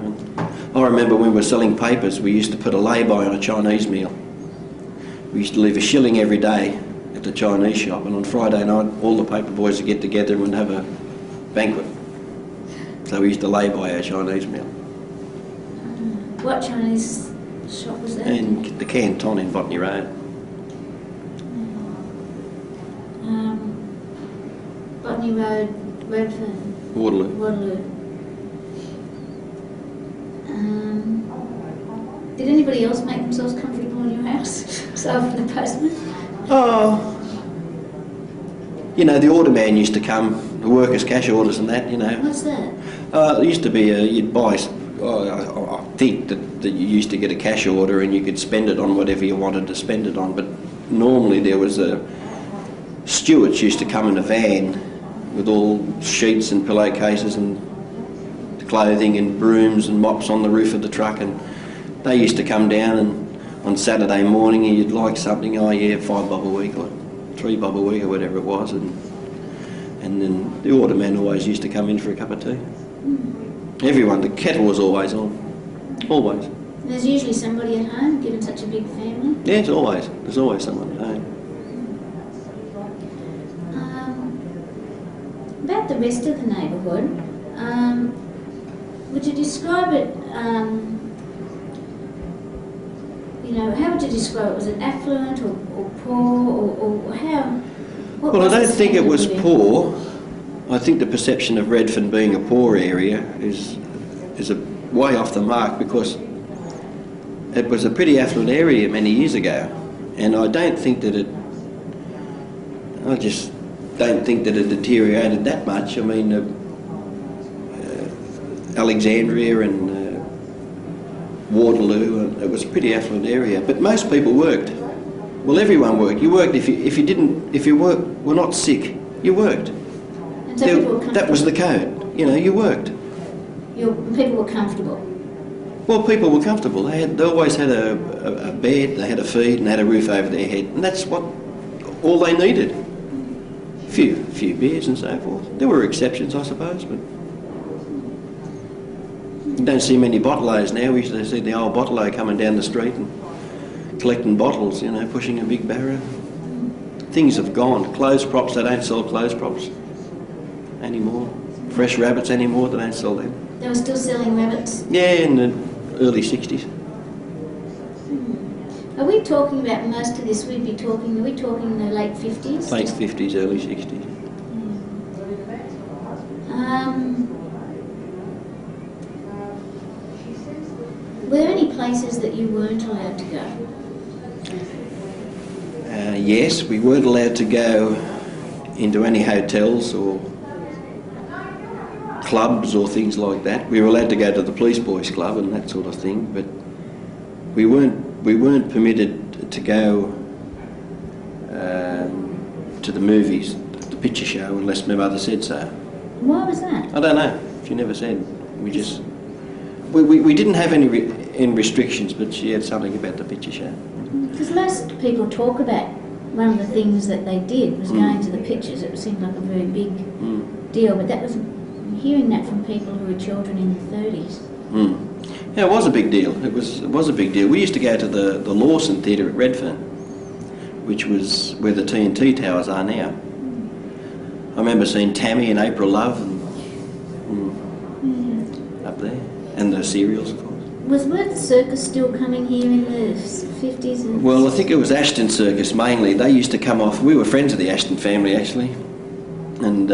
I remember when we were selling papers, we used to put a lay-by on a Chinese meal. We used to leave a shilling every day at the Chinese shop, and on Friday night all the paper boys would get together and have a banquet. So we used to lay-by our Chinese meal. What Chinese shop was that? And the Canton in Botany Road. Botany Road, Redfern. Waterloo. Did anybody else make themselves comfortable in your house, aside from the postman? Oh, you know, the order man used to come, the workers' cash orders and that, you know. What's that? It used to be, you'd buy, I think that you used to get a cash order and you could spend it on whatever you wanted to spend it on, but normally there was stewards used to come in a van with all sheets and pillowcases and clothing and brooms and mops on the roof of the truck, and they used to come down, and on Saturday morning you'd like something, oh yeah, $5 a week or $3 a week or whatever it was, and then the order man always used to come in for a cup of tea. Everyone, the kettle was always on, always. There's usually somebody at home, given such a big family. Yeah, there's always someone at home. About the rest of the neighbourhood, would you describe it you know, how would you describe it? Was it affluent or poor or how? Well, I don't think it was poor. I think the perception of Redfern being a poor area is a way off the mark, because it was a pretty affluent area many years ago, and I just don't think that it deteriorated that much. I mean, Alexandria and Waterloo, it was a pretty affluent area, but most people worked. Well, everyone worked. You worked if you were not sick, you worked. And so people were that was the code. You know, you worked. People were comfortable. Well, people were comfortable. They always had a bed, they had a feed, and they had a roof over their head, and that's all they needed. A few beers and so forth. There were exceptions, I suppose, but you don't see many bottle-os now. We used to see the old bottle-o coming down the street and collecting bottles, you know, pushing a big barrow. Things have gone. Clothes props, they don't sell clothes props anymore. Fresh rabbits anymore, they don't sell them. They were still selling rabbits? Yeah, in the early 60s. Are we talking about most of this? Are we talking the late 50s? Late 50s, early 60s. Were there any places that you weren't allowed to go? Yes, we weren't allowed to go into any hotels or clubs or things like that. We were allowed to go to the Police Boys Club and that sort of thing, but we weren't permitted to go to the movies, the picture show, unless my mother said so. Why was that? I don't know. She never said. We didn't have any restrictions, but she had something about the picture show. Because most people talk about one of the things that they did was going to the pictures. It seemed like a very big deal, but that was hearing that from people who were children in the 30s. Yeah, it was a big deal. It was a big deal. We used to go to the Lawson Theatre at Redfern, which was where the TNT towers are now. I remember seeing Tammy and April Love up there, and the serials, of course. Was Worth Circus still coming here in the 50s? Well, I think it was Ashton Circus mainly. They used to come off. We were friends of the Ashton family, actually, and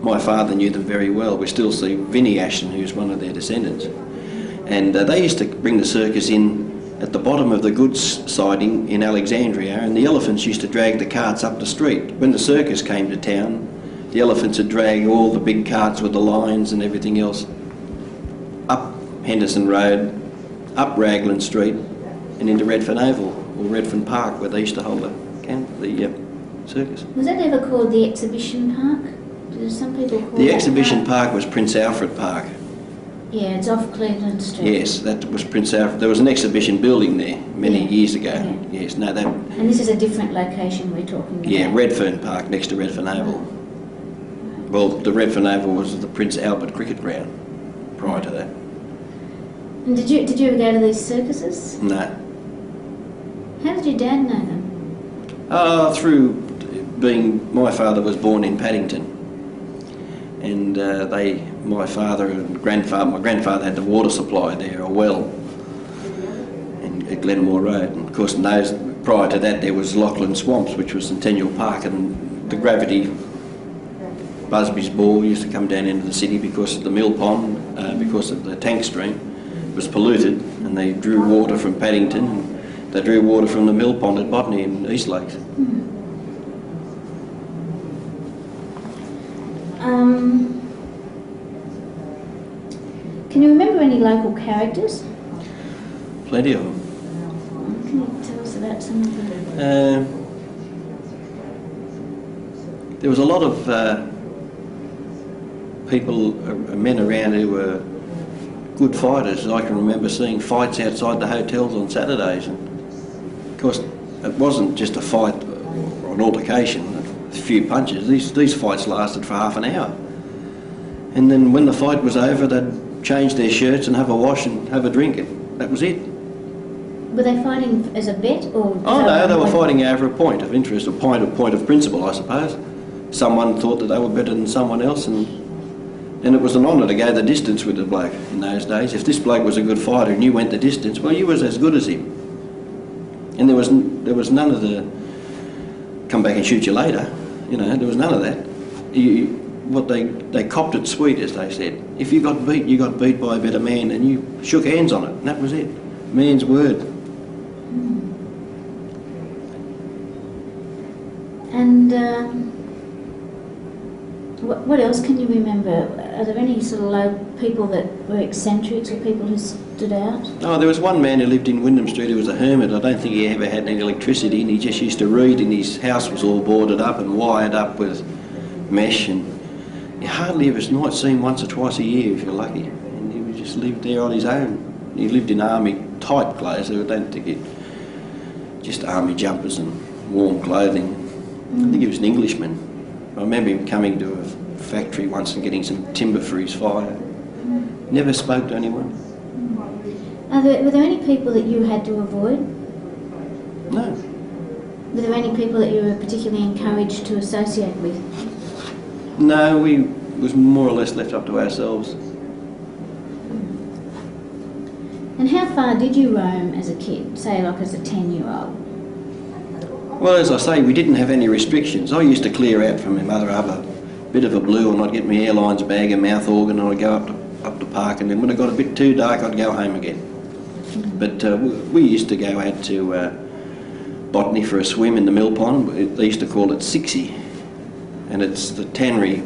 my father knew them very well. We still see Vinnie Ashton, who's one of their descendants, and they used to bring the circus in at the bottom of the goods siding in Alexandria, and the elephants used to drag the carts up the street. When the circus came to town, the elephants would drag all the big carts with the lions and everything else up Henderson Road, up Raglan Street, and into Redfern Oval or Redfern Park, where they used to hold the circus. Was that ever called the Exhibition Park? Some people call the Exhibition Park was Prince Alfred Park. Yeah, it's off Cleveland Street. Yes, that was Prince Alfred. There was an exhibition building there many years ago. Yeah. Yes, no, that. And this is a different location we're talking about. Yeah, Redfern Park next to Redfern Oval. Well, the Redfern Oval was the Prince Albert Cricket Ground prior to that. And did you ever go to these circuses? No. How did your dad know them? Through my father was born in Paddington, and my father and my grandfather had the water supply there, a well, at Glenmore Road. And of course, prior to that, there was Lachlan Swamps, which was Centennial Park, and the gravity Busby's Ball used to come down into the city because of the mill pond, because of the tank stream. It was polluted, and they drew water from Paddington, and they drew water from the mill pond at Botany in East Lakes. Can you remember any local characters? Plenty of them. Can you tell us about some of them? There was a lot of men around who were good fighters. I can remember seeing fights outside the hotels on Saturdays, and of course it wasn't just a fight or an altercation, a few punches. These fights lasted for half an hour, and then when the fight was over, they'd change their shirts and have a wash and have a drink, and that was it. Were they fighting as a bet, or? Oh no, they were fighting over a point of interest, a point of principle, I suppose. Someone thought that they were better than someone else, and And it was an honour to go the distance with the bloke in those days. If this bloke was a good fighter and you went the distance, well, you was as good as him. And there was none of the come back and shoot you later. You know, there was none of that. They copped it sweet, as they said. If you got beat, you got beat by a better man, and you shook hands on it, and that was it. Man's word. And what else can you remember? Are there any sort of low people that were eccentrics or people who stood out? Oh, there was one man who lived in Wyndham Street who was a hermit. I don't think he ever had any electricity, and he just used to read, and his house was all boarded up and wired up with mesh, and you hardly ever might see him once or twice a year if you're lucky. And he just lived there on his own. He lived in army type clothes, so I don't think it just army jumpers and warm clothing. I think he was an Englishman. I remember him coming to a factory once and getting some timber for his fire. Never spoke to anyone. Were there any people that you had to avoid? No. Were there any people that you were particularly encouraged to associate with? No, we was more or less left up to ourselves. And how far did you roam as a kid, say like as a 10-year-old? Well, as I say, we didn't have any restrictions. I used to clear out from my mother up a bit of a blue, and I'd get my airlines bag and mouth organ, and I'd go up the park, and then when it got a bit too dark, I'd go home again. But we used to go out to Botany for a swim in the mill pond. They used to call it Sixie, and it's the tannery,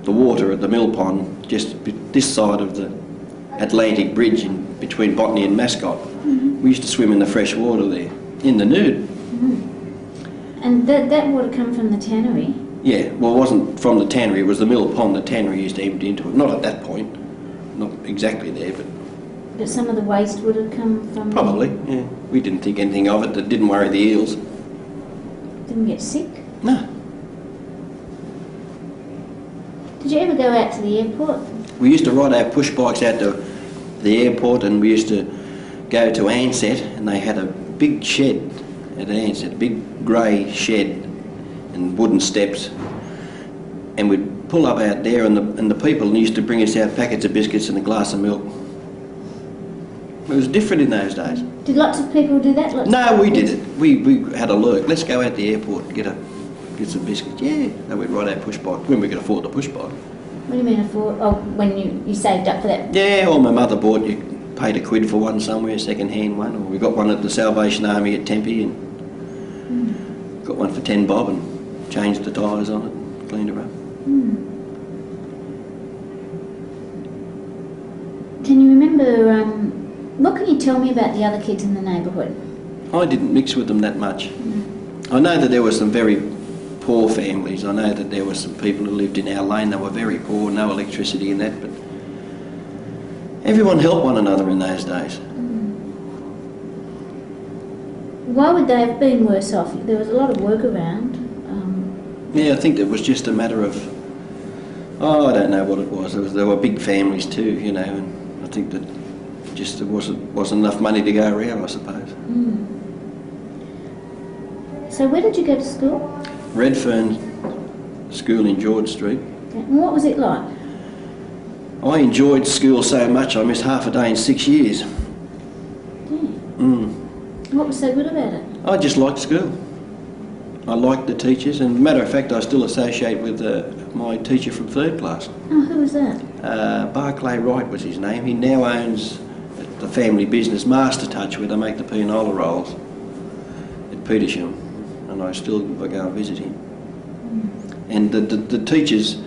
the water at the mill pond, just this side of the Atlantic Bridge between Botany and Mascot. We used to swim in the fresh water there, in the nude. And that water come from the tannery? Yeah, well, it wasn't from the tannery, it was the mill pond the tannery used to empty into it. Not at that point, not exactly there, but... But some of the waste would have come from... Probably, yeah. We didn't think anything of it, that didn't worry the eels. Didn't get sick? No. Did you ever go out to the airport? We used to ride our push bikes out to the airport, and we used to go to Ansett, and they had a big shed at Ansett, a big grey shed and wooden steps, and we'd pull up out there, and the people used to bring us out packets of biscuits and a glass of milk. It was different in those days. Did lots of people do that? No, we did it. We had a lurk. Let's go out to the airport and get some biscuits. Yeah, and we'd ride our push bike when we could afford the push bike. What do you mean afford? Oh, when you saved up for that? Yeah, or my mother bought, you paid £1 for one somewhere, second-hand one, or we got one at the Salvation Army at Tempe, and got one for 10 bob and changed the tyres on it, cleaned her up. Can you remember, what can you tell me about the other kids in the neighbourhood? I didn't mix with them that much. I know that there were some very poor families. I know that there were some people who lived in our lane that were very poor, no electricity and that, but everyone helped one another in those days. Why would they have been worse off? There was a lot of work around. Yeah, I think it was just a matter of, I don't know what it was. There were big families too, you know, and I think that just there wasn't enough money to go around, I suppose. So where did you go to school? Redfern School in George Street. And what was it like? I enjoyed school so much I missed half a day in 6 years. What was so good about it? I just liked school. I liked the teachers, and matter of fact I still associate with my teacher from 3rd class. Oh, who was that? Barclay Wright was his name. He now owns the family business Master Touch, where they make the pianola rolls at Petersham, and I still go and visit him. And the teachers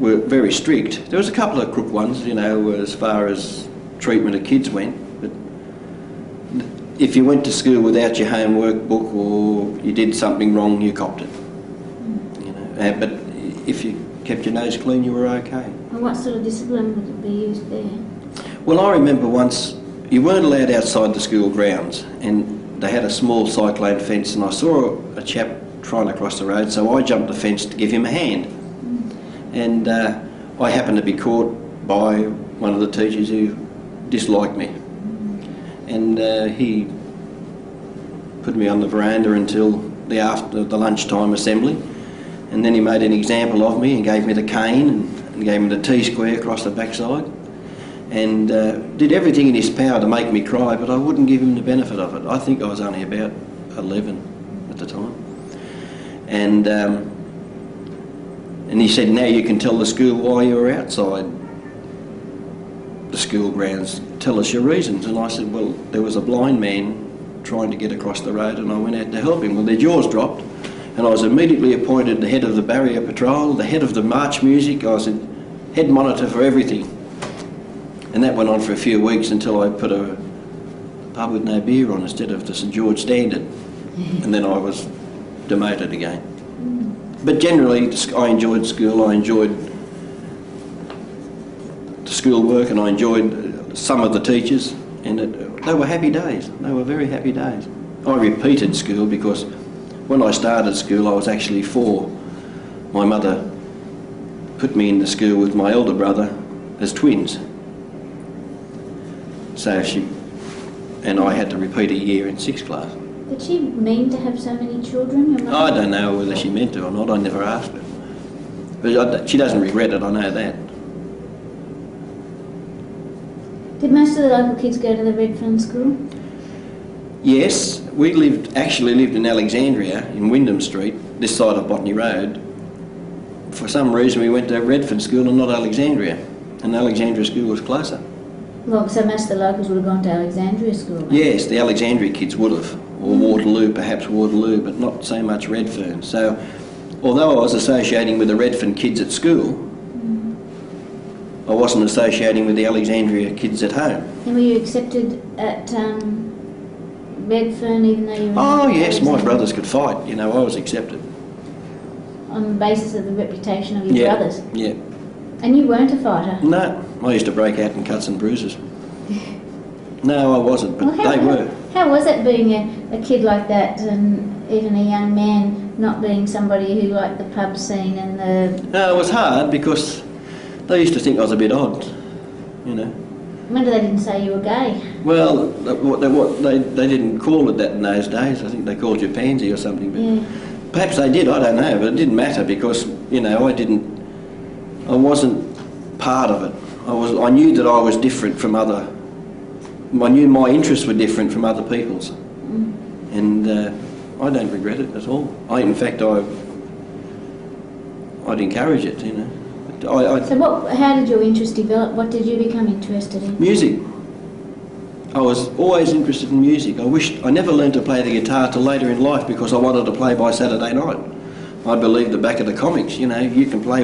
were very strict. There was a couple of crook ones, you know, as far as treatment of kids went, but if you went to school without your homework book or you did something wrong, you copped it. You know, but if you kept your nose clean, you were okay. And what sort of discipline would be used there? Well, I remember once you weren't allowed outside the school grounds, and they had a small cyclone fence, and I saw a chap trying to cross the road, so I jumped the fence to give him a hand. And I happened to be caught by one of the teachers who disliked me. And he put me on the veranda until after the lunchtime assembly, and then he made an example of me and gave me the cane, and gave him the T-square across the backside, and did everything in his power to make me cry, but I wouldn't give him the benefit of it. I think I was only about 11 at the time. And he said, now you can tell the school why you were outside the school grounds. Tell us your reasons. And I said, well, there was a blind man trying to get across the road and I went out to help him. Well, their jaws dropped and I was immediately appointed the head of the barrier patrol, the head of the march music. I was head monitor for everything. And that went on for a few weeks until I put a pub with no beer on instead of the St George Standard. And then I was demoted again. But generally, I enjoyed school, I enjoyed the school work, and I enjoyed some of the teachers, and they were happy days. They were very happy days. I repeated school because when I started school, I was actually 4. My mother put me into school with my elder brother as twins. So and I had to repeat a year in 6th class. Did she mean to have so many children, your mother? I don't know whether she meant to or not, I never asked her. But she doesn't regret it, I know that. Did most of the local kids go to the Redfern school? Yes, we actually lived in Alexandria, in Wyndham Street, this side of Botany Road. For some reason we went to Redfern school and not Alexandria, and Alexandria school was closer. Well, so most of the locals would have gone to Alexandria school, right? Yes, the Alexandria kids would have, or Waterloo, perhaps Waterloo, but not so much Redfern. So, although I was associating with the Redfern kids at school, I wasn't associating with the Alexandria kids at home. And were you accepted at Redfern even though you were... Oh yes, my brothers could fight, you know, I was accepted. On the basis of the reputation of your brothers? Yeah. And you weren't a fighter? No, I used to break out in cuts and bruises. No, I wasn't, but they were. How was it being a kid like that, and even a young man not being somebody who liked the pub scene and the... No, it was hard because they used to think I was a bit odd, you know. Wonder they didn't say you were gay. Well, they didn't call it that in those days. I think they called you pansy or something. But yeah. Perhaps they did, I don't know, but it didn't matter because, you know, I wasn't part of it. I knew that I was different from other... I knew my interests were different from other people's. And I don't regret it at all. In fact, I'd encourage it, you know. So how did your interest develop? What did you become interested in? Music. I was always interested in music. I never learned to play the guitar till later in life because I wanted to play by Saturday night. I believed the back of the comics, you know, you can play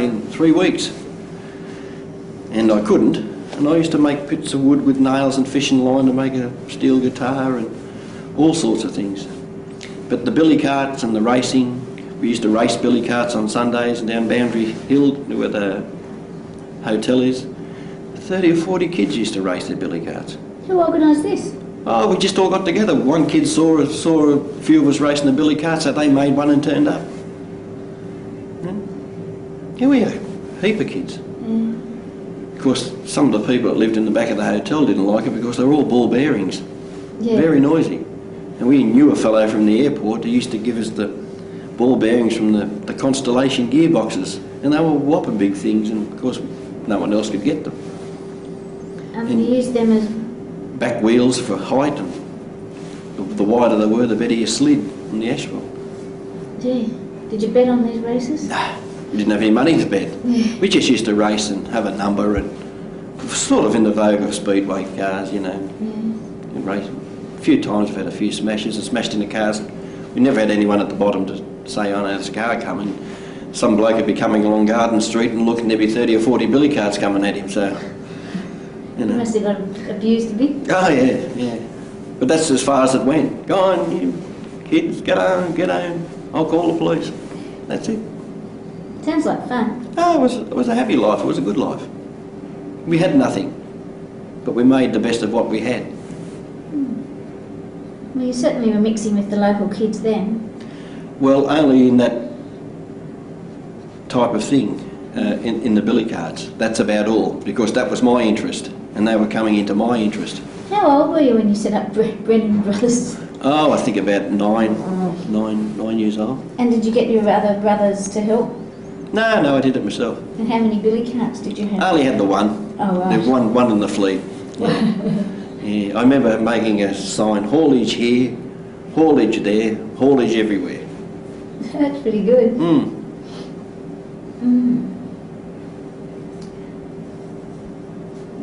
in 3 weeks. And I couldn't. And I used to make bits of wood with nails and fishing line to make a steel guitar and all sorts of things. But the billy carts and the racing, we used to race billy carts on Sundays down Boundary Hill where the hotel is. 30 or 40 kids used to race their billy carts. Who organised this? Oh, we just all got together. One kid saw a few of us racing the billy carts, so they made one and turned up. Here we are, heap of kids. Of course, some of the people that lived in the back of the hotel didn't like it because they were all ball bearings. Yeah. Very noisy. And we knew a fellow from the airport who used to give us the ball bearings from the Constellation gearboxes. And they were whopper big things, and of course no one else could get them. And you used them as... back wheels for height, and the wider they were, the better you slid on the asphalt. Gee, did you bet on these races? Nah, we didn't have any money to bet. Yeah. We just used to race and have a number, and sort of in the vogue of speedway cars, you know. Yeah. And race. A few times we've had a few smashes and smashed into cars. We never had anyone at the bottom to say, oh no, there's a car coming. Some bloke would be coming along Garden Street and looking, there'd be 30 or 40 billy carts coming at him, so... You know. You must have got abused a bit. Oh yeah, yeah. But that's as far as it went. Go on, you kids, get home, I'll call the police. That's it. Sounds like fun. Oh, it was a happy life, it was a good life. We had nothing, but we made the best of what we had. Well, you certainly were mixing with the local kids then. Well, only in that type of thing, in the billy carts. That's about all, because that was my interest, and they were coming into my interest. How old were you when you set up Brennan Brothers? Oh, I think about nine years old. And did you get your other brothers to help? No, I did it myself. And how many billy carts did you have? I only had the one. Oh, right. There was one in the fleet. Yeah. Yeah, I remember making a sign, haulage here, haulage there, haulage everywhere. That's pretty good.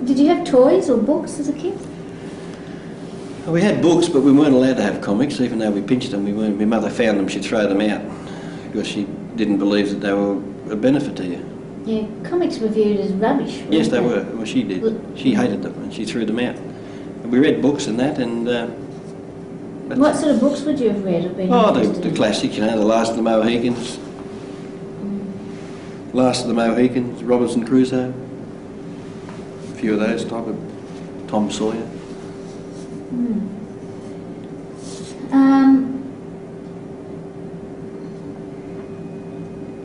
Did you have toys or books as a kid? We had books, but we weren't allowed to have comics, even though we pinched them. My mother found them, she'd throw them out because she didn't believe that they were a benefit to you. Yeah, comics were viewed as rubbish. Yes, they were. Well, she did. She hated them and she threw them out. We read books and that, and... what sort of books would you have read or been interested the in? classics, The Last of the Mohicans. Last of the Mohicans, Robinson Crusoe. A few of those type of Tom Sawyer.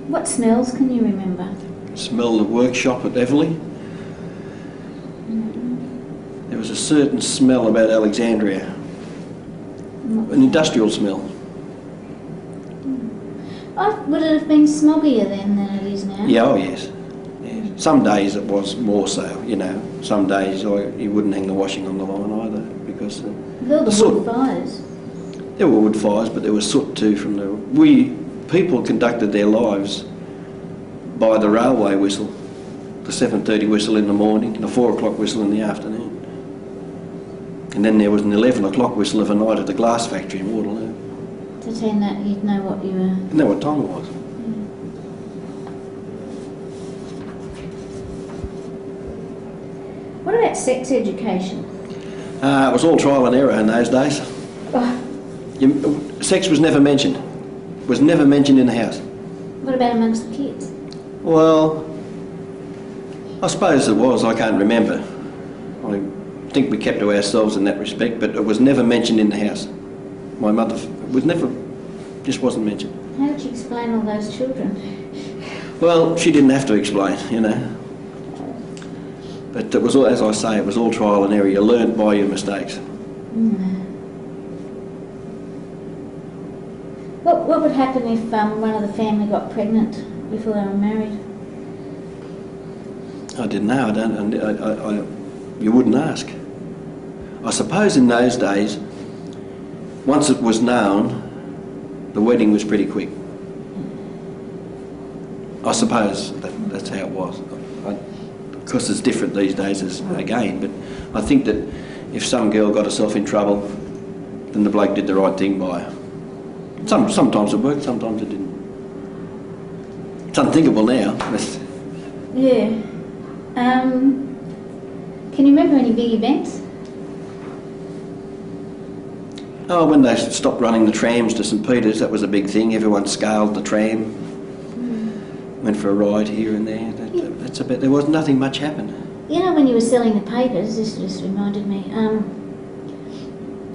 What smells can you remember? Smell the workshop at Everley. There was a certain smell about Alexandria. An industrial smell. Would it have been smoggier then than it is now? Yeah, oh yes. Yeah. Some days it was more so, Some days you wouldn't hang the washing on the line either because With all the soot. wood fires. There were wood fires, but there was soot too from people conducted their lives by the railway whistle, the 7:30 whistle in the morning, the 4 o'clock whistle in the afternoon. And then there was an 11 o'clock whistle of a night at the glass factory in Waterloo. To tell that you'd know what you were... Isn't that what time it was? What about sex education? It was all trial and error in those days. Sex was never mentioned. Was never mentioned in the house. What about amongst the kids? Well, I suppose it was. I can't remember. I think we kept to ourselves in that respect, but it was never mentioned in the house. My mother just wasn't mentioned. How did you explain all those children? Well, she didn't have to explain, But it was all, as I say, it was all trial and error. You learned by your mistakes. What would happen if one of the family got pregnant before they were married? I didn't know. You wouldn't ask. I suppose in those days, once it was known, the wedding was pretty quick. I suppose that's how it was. Of course, it's different these days again, but I think that if some girl got herself in trouble, then the bloke did the right thing by her. Sometimes it worked, sometimes it didn't. It's unthinkable now. Yeah. Can you remember any big events? Oh, when they stopped running the trams to St Peter's, that was a big thing. Everyone scaled the tram, went for a ride here and there. That's about. There was nothing much happened. When you were selling the papers, this just reminded me.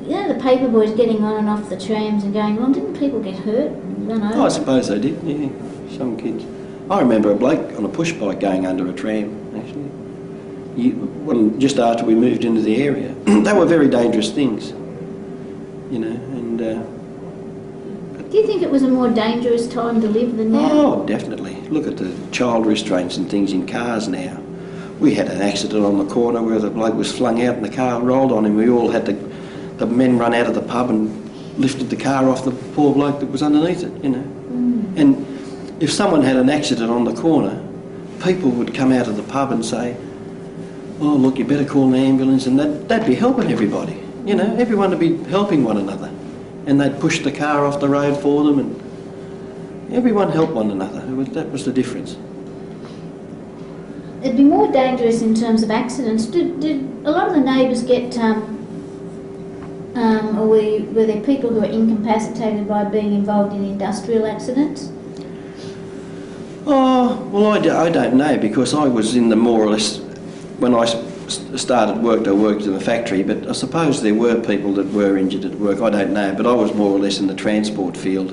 The paper boys getting on and off the trams and going on. Didn't people get hurt? Run over? Oh, I suppose they did. Yeah, some kids. I remember a bloke on a push bike going under a tram. Actually, just after we moved into the area, they were very dangerous things. And... Do you think it was a more dangerous time to live than now? Oh, definitely. Look at the child restraints and things in cars now. We had an accident on the corner where the bloke was flung out and the car rolled on him. We all had the men run out of the pub and lifted the car off the poor bloke that was underneath it, And if someone had an accident on the corner, people would come out of the pub and say, oh, look, you better call an ambulance, and they'd be helping everybody. Everyone would be helping one another. And they'd push the car off the road for them, and everyone helped one another. That was the difference. It'd be more dangerous in terms of accidents. Did a lot of the neighbours get, or were there people who were incapacitated by being involved in industrial accidents? Oh, well, I don't know, because I was in the more or less, when I started work, I worked in the factory, but I suppose there were people that were injured at work. I don't know, but I was more or less in the transport field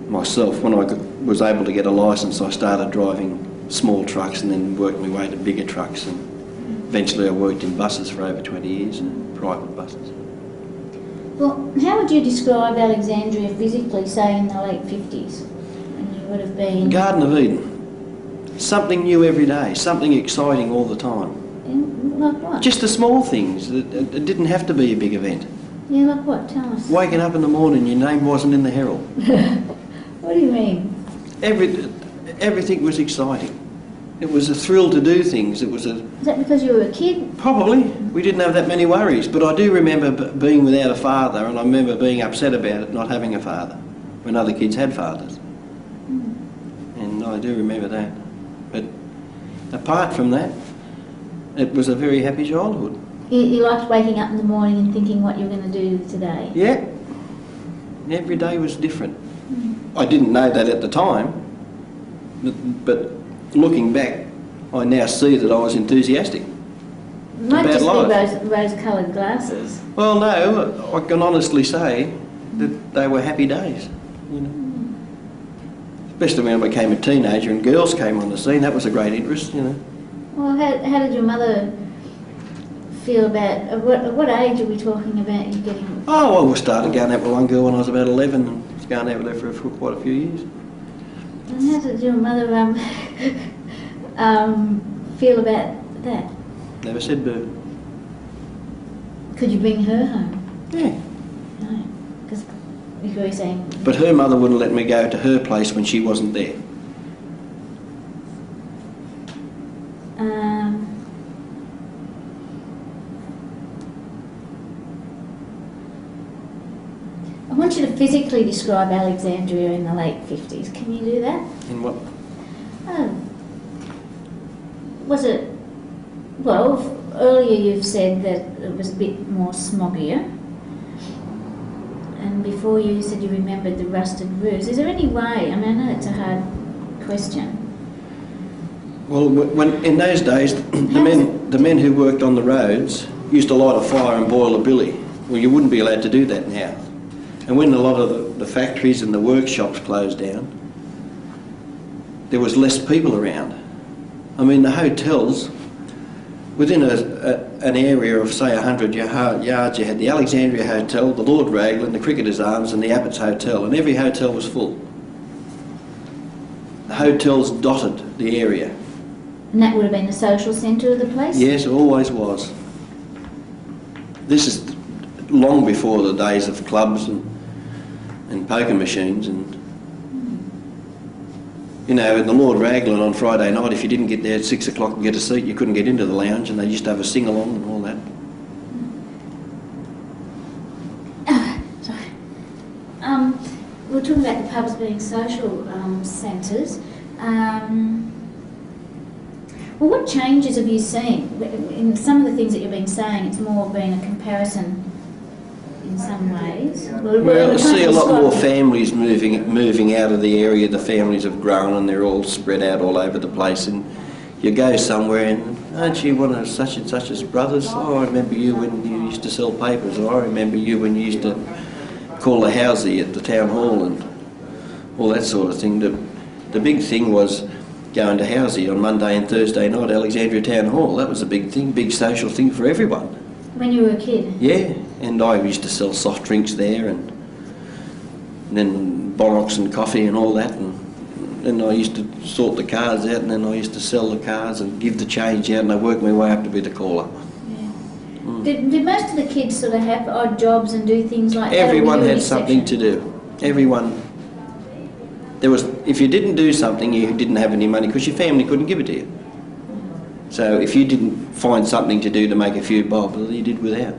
myself. When I was able to get a licence, I started driving small trucks and then worked my way to bigger trucks, and eventually I worked in buses for over 20 years, private buses. Well, how would you describe Alexandria physically, say in the late 50s? When you would have been... Garden of Eden. Something new every day, something exciting all the time. Like what? Just the small things. It didn't have to be a big event. Yeah, like what? Tell us. Waking up in the morning, your name wasn't in the Herald. What do you mean? Everything was exciting. It was a thrill to do things. It was a... Is that because you were a kid? Probably. We didn't have that many worries, but I do remember being without a father, and I remember being upset about it, not having a father, when other kids had fathers. And I do remember that. But apart from that, it was a very happy childhood. You liked waking up in the morning and thinking what you were going to do today? Yeah. Every day was different. I didn't know that at the time, but looking back, I now see that I was enthusiastic. Might about just life. be rose-coloured glasses. Well, no, I can honestly say that they were happy days, you know. Especially when I became a teenager and girls came on the scene, that was a great interest, you know. Well, how did your mother feel about, what age are we talking about you getting? Oh, I started going out with one girl when I was about 11 and was going out with her for quite a few years. And how did your mother feel about that? Never said boo. Could you bring her home? Yeah. No, because you were saying... But her mother wouldn't let me go to her place when she wasn't there. I want you to physically describe Alexandria in the late 50s. Can you do that? In what? Was it... Well, earlier you've said that it was a bit more smoggier. And before you said you remembered the rusted roofs. Is there any way... I mean, I know it's a hard question. Well, when in those days, the men who worked on the roads used to light a fire and boil a billy. Well, you wouldn't be allowed to do that now. And when a lot of the factories and the workshops closed down, there was less people around. I mean, the hotels, within an area of, say, 100 yards, you had the Alexandria Hotel, the Lord Raglan, the Cricketers' Arms and the Abbots Hotel, and every hotel was full. The hotels dotted the area. And that would have been the social centre of the place? Yes, it always was. This is long before the days of clubs and poker machines and... You know, in the Lord Raglan on Friday night, if you didn't get there at 6 o'clock and get a seat, you couldn't get into the lounge, and they used to have a sing-along and all that. Sorry. We were talking about the pubs being social centres. Well, what changes have you seen? In some of the things that you've been saying, it's more been a comparison in some ways. Well, I see a lot more families moving out of the area. The families have grown and they're all spread out all over the place. And you go somewhere and, aren't you one of such and such's brothers? Oh, I remember you when you used to sell papers. Or I remember you when you used to call the housey at the town hall and all that sort of thing. The big thing was going to housey on Monday and Thursday night, Alexandria Town Hall. That was a big thing, big social thing for everyone. When you were a kid? Yeah, and I used to sell soft drinks there and then bollocks and coffee and all that, and then I used to sort the cars out and then I used to sell the cars and give the change out, and I worked my way up to be the caller. Yeah. Did most of the kids sort of have odd jobs and do things like that? Everyone had something to do. Everyone. There was, if you didn't do something, you didn't have any money because your family couldn't give it to you. So if you didn't find something to do to make a few bob, well, you did without.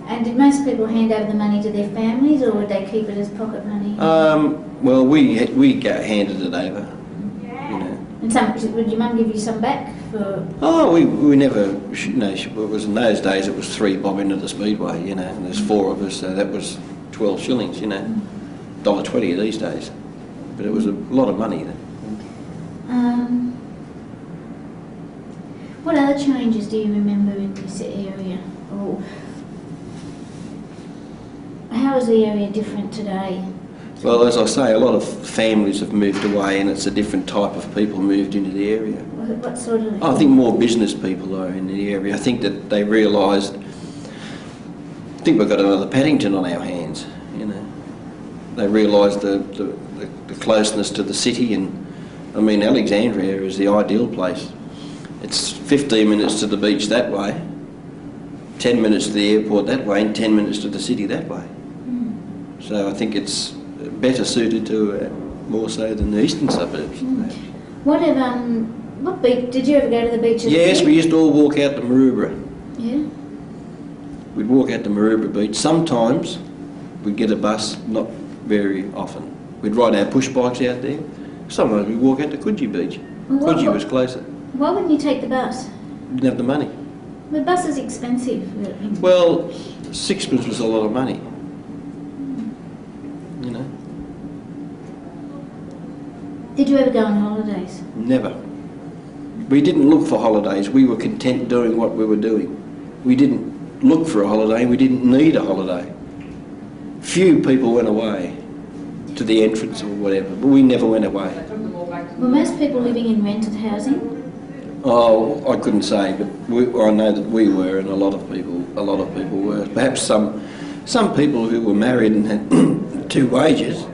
And did most people hand over the money to their families, or would they keep it as pocket money? Well, we handed it over, you know. And would your mum give you some back for? Oh, we never, you know, it was in those days it was 3 bob into the Speedway, you know, and there's 4 of us, so that was 12 shillings, you know, $1.20 these days. But it was a lot of money then. What other changes do you remember in this area? Or how is the area different today? Well, as I say, a lot of families have moved away and it's a different type of people moved into the area. What sort of... I think more business people are in the area. I think that they realised... I think we've got another Paddington on our hands, you know. they realised the closeness to the city, and I mean Alexandria is the ideal place. It's 15 minutes to the beach that way, 10 minutes to the airport that way, and 10 minutes to the city that way. So I think it's better suited to more so than the eastern suburbs. What beach, did you ever go to the beach? Yes, we used to all walk out to Maroubra. Yeah. We'd walk out to Maroubra Beach. Sometimes we'd get a bus, not very often. We'd ride our push bikes out there. Sometimes we'd walk out to Coogee Beach. Coogee was closer. Why wouldn't you take the bus? Didn't have the money. The bus is expensive. Well, sixpence was a lot of money. You know. Did you ever go on holidays? Never. We didn't look for holidays. We were content doing what we were doing. We didn't look for a holiday. We didn't need a holiday. Few people went away to the entrance or whatever, but we never went away. Were most people living in rented housing? Oh, I couldn't say, but I know that we were, and a lot of people were. Perhaps some people who were married and had two wages,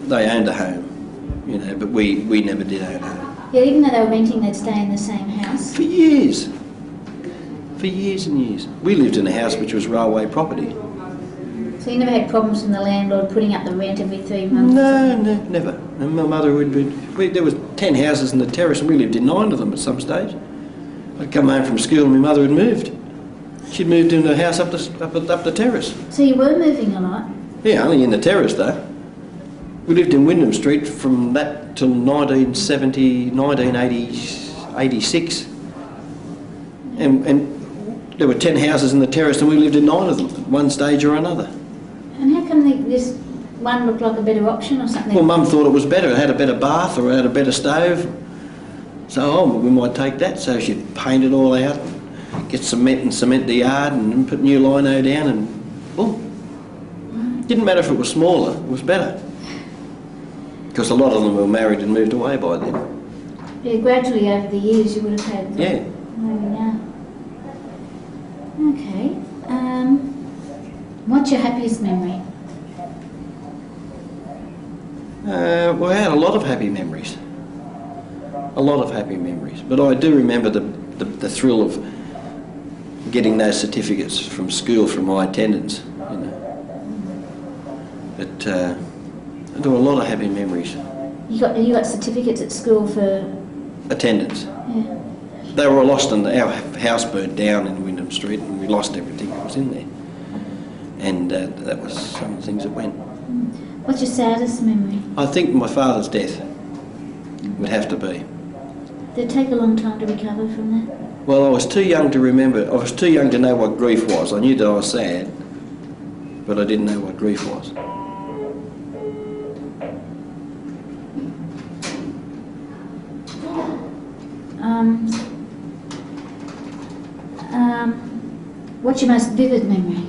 they owned a home, you know. But we never did own a home. Yeah, even though they were renting, they'd stay in the same house? For years. For years and years. We lived in a house which was railway property. So you never had problems from the landlord putting up the rent every 3 months? No, never. And my mother would be... there was 10 houses in the terrace and we lived in 9 of them at some stage. I'd come home from school and my mother had moved. She'd moved into a house up the terrace. So you were moving a lot? Yeah, only in the terrace though. We lived in Wyndham Street from that till 1986. And there were 10 houses in the terrace and we lived in 9 of them at one stage or another. And how come this one looked like a better option or something? Well, Mum thought it was better. It had a better bath or it had a better stove. So, we might take that. So she'd paint it all out, get cement and cement the yard and put new lino down and boom. Didn't matter if it was smaller, it was better. Because a lot of them were married and moved away by then. Yeah, gradually over the years you would have had... Yeah. Moving out. Okay. What's your happiest memory? Well, I had a lot of happy memories. A lot of happy memories. But I do remember the thrill of getting those certificates from school from my attendance, you know. But there were a lot of happy memories. You got certificates at school for... Attendance. Yeah. They were lost and our house burnt down in Wyndham Street and we lost everything that was in there. And that was some of the things that went. What's your saddest memory? I think my father's death would have to be. Did it take a long time to recover from that? Well, I was too young to remember. I was too young to know what grief was. I knew that I was sad, but I didn't know what grief was. What's your most vivid memory?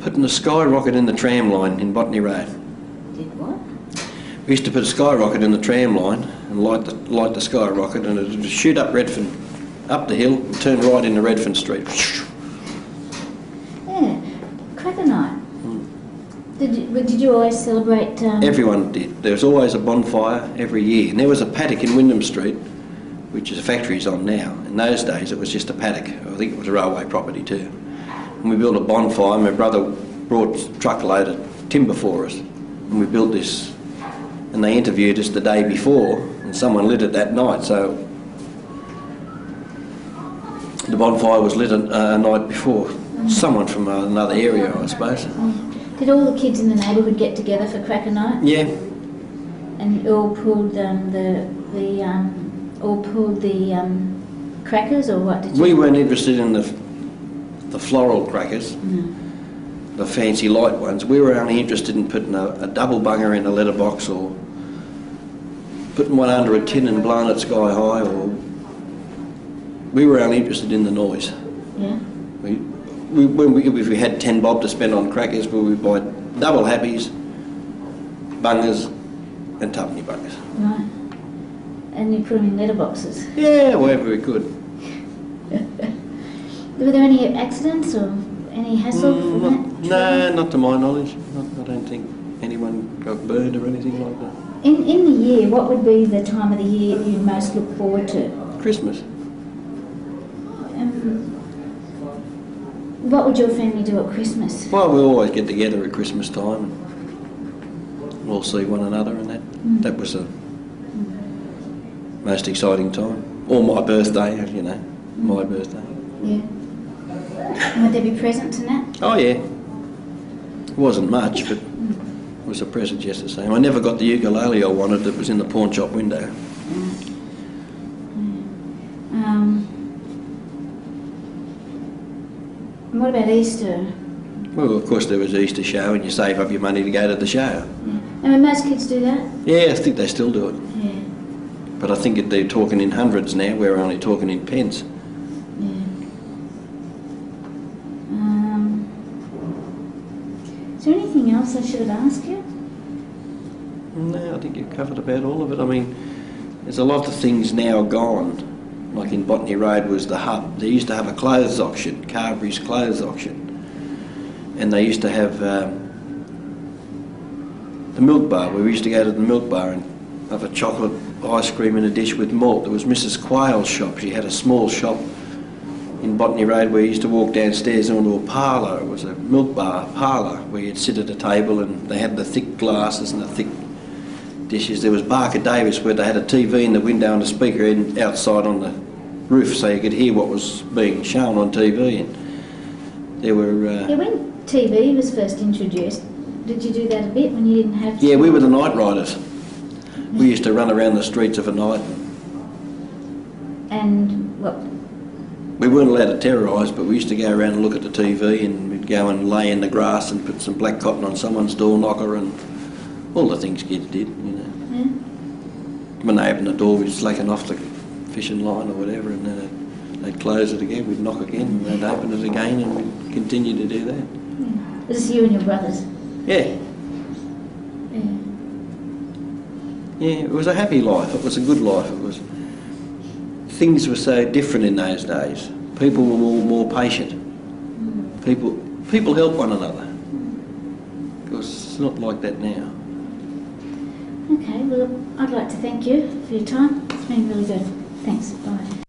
Putting a skyrocket in the tram line in Botany Road. Did what? We used to put a skyrocket in the tram line and light the skyrocket and it would shoot up Redfern, up the hill and turn right into Redfern Street. Yeah, cracker night. Did you always celebrate... Everyone did. There was always a bonfire every year. And there was a paddock in Wyndham Street, which is a factory's on now. In those days it was just a paddock. I think it was a railway property too. And we built a bonfire. My brother brought a truckload of timber for us. And we built this. And they interviewed us the day before and someone lit it that night. So the bonfire was lit a night before. Someone from another area, I suppose. Did all the kids in the neighbourhood get together for cracker night? Yeah. And you all pulled the crackers, or what did you? We weren't interested in the floral crackers, the fancy light ones. We were only interested in putting a double bunger in a letterbox or putting one under a tin and blowing it sky high. Or we were only interested in the noise. Yeah. If we had 10 bob to spend on crackers, we would buy double happies, bungers and tuppenny bungers. Right. And you put them in letterboxes? Yeah, wherever we could. Were there any accidents or any hassle from that? No, not to my knowledge. I don't think anyone got burned or anything like that. In the year, what would be the time of the year you most look forward to? Christmas. What would your family do at Christmas? Well, we always get together at Christmas time and we'll see one another, and that was the most exciting time. Or my birthday, you know, my birthday. Yeah. And would there be presents and that? Oh yeah. It wasn't much, but it was a present just the same. I never got the ukulele I wanted that was in the pawn shop window. What about Easter? Well, of course there was Easter show and you save up your money to go to the show. Yeah. And would most kids do that? Yeah, I think they still do it. Yeah. But I think they're talking in hundreds now, we're only talking in pence. Yeah. Is there anything else I should ask you? No, I think you've covered about all of it. I mean, there's a lot of things now gone. Like in Botany Road was the hub. They used to have a clothes auction, Carberry's clothes auction. And they used to have the milk bar, where we used to go to the milk bar and have a chocolate ice cream in a dish with malt. There was Mrs. Quayle's shop. She had a small shop in Botany Road where you used to walk downstairs onto a parlour. It was a milk bar parlour where you'd sit at a table and they had the thick glasses and the thick dishes. There was Barker Davis where they had a TV in the window and a speaker outside on the roof so you could hear what was being shown on TV. And there were... Yeah, when TV was first introduced, did you do that a bit when you didn't have... Yeah, we were the night riders. We used to run around the streets of a night. And what? We weren't allowed to terrorise, but we used to go around and look at the TV, and we'd go and lay in the grass and put some black cotton on someone's door knocker and all the things kids did, you know. Yeah. When they opened the door, we'd slacken off the fishing line or whatever, and then they'd close it again, we'd knock again, and they'd open it again, and we'd continue to do that. Yeah. Was this you and your brothers? Yeah. Yeah. Yeah, it was a happy life, it was a good life, it was... Things were so different in those days. People were more patient. People helped one another. Because it's not like that now. Okay, well, I'd like to thank you for your time. It's been really good. Thanks. Bye.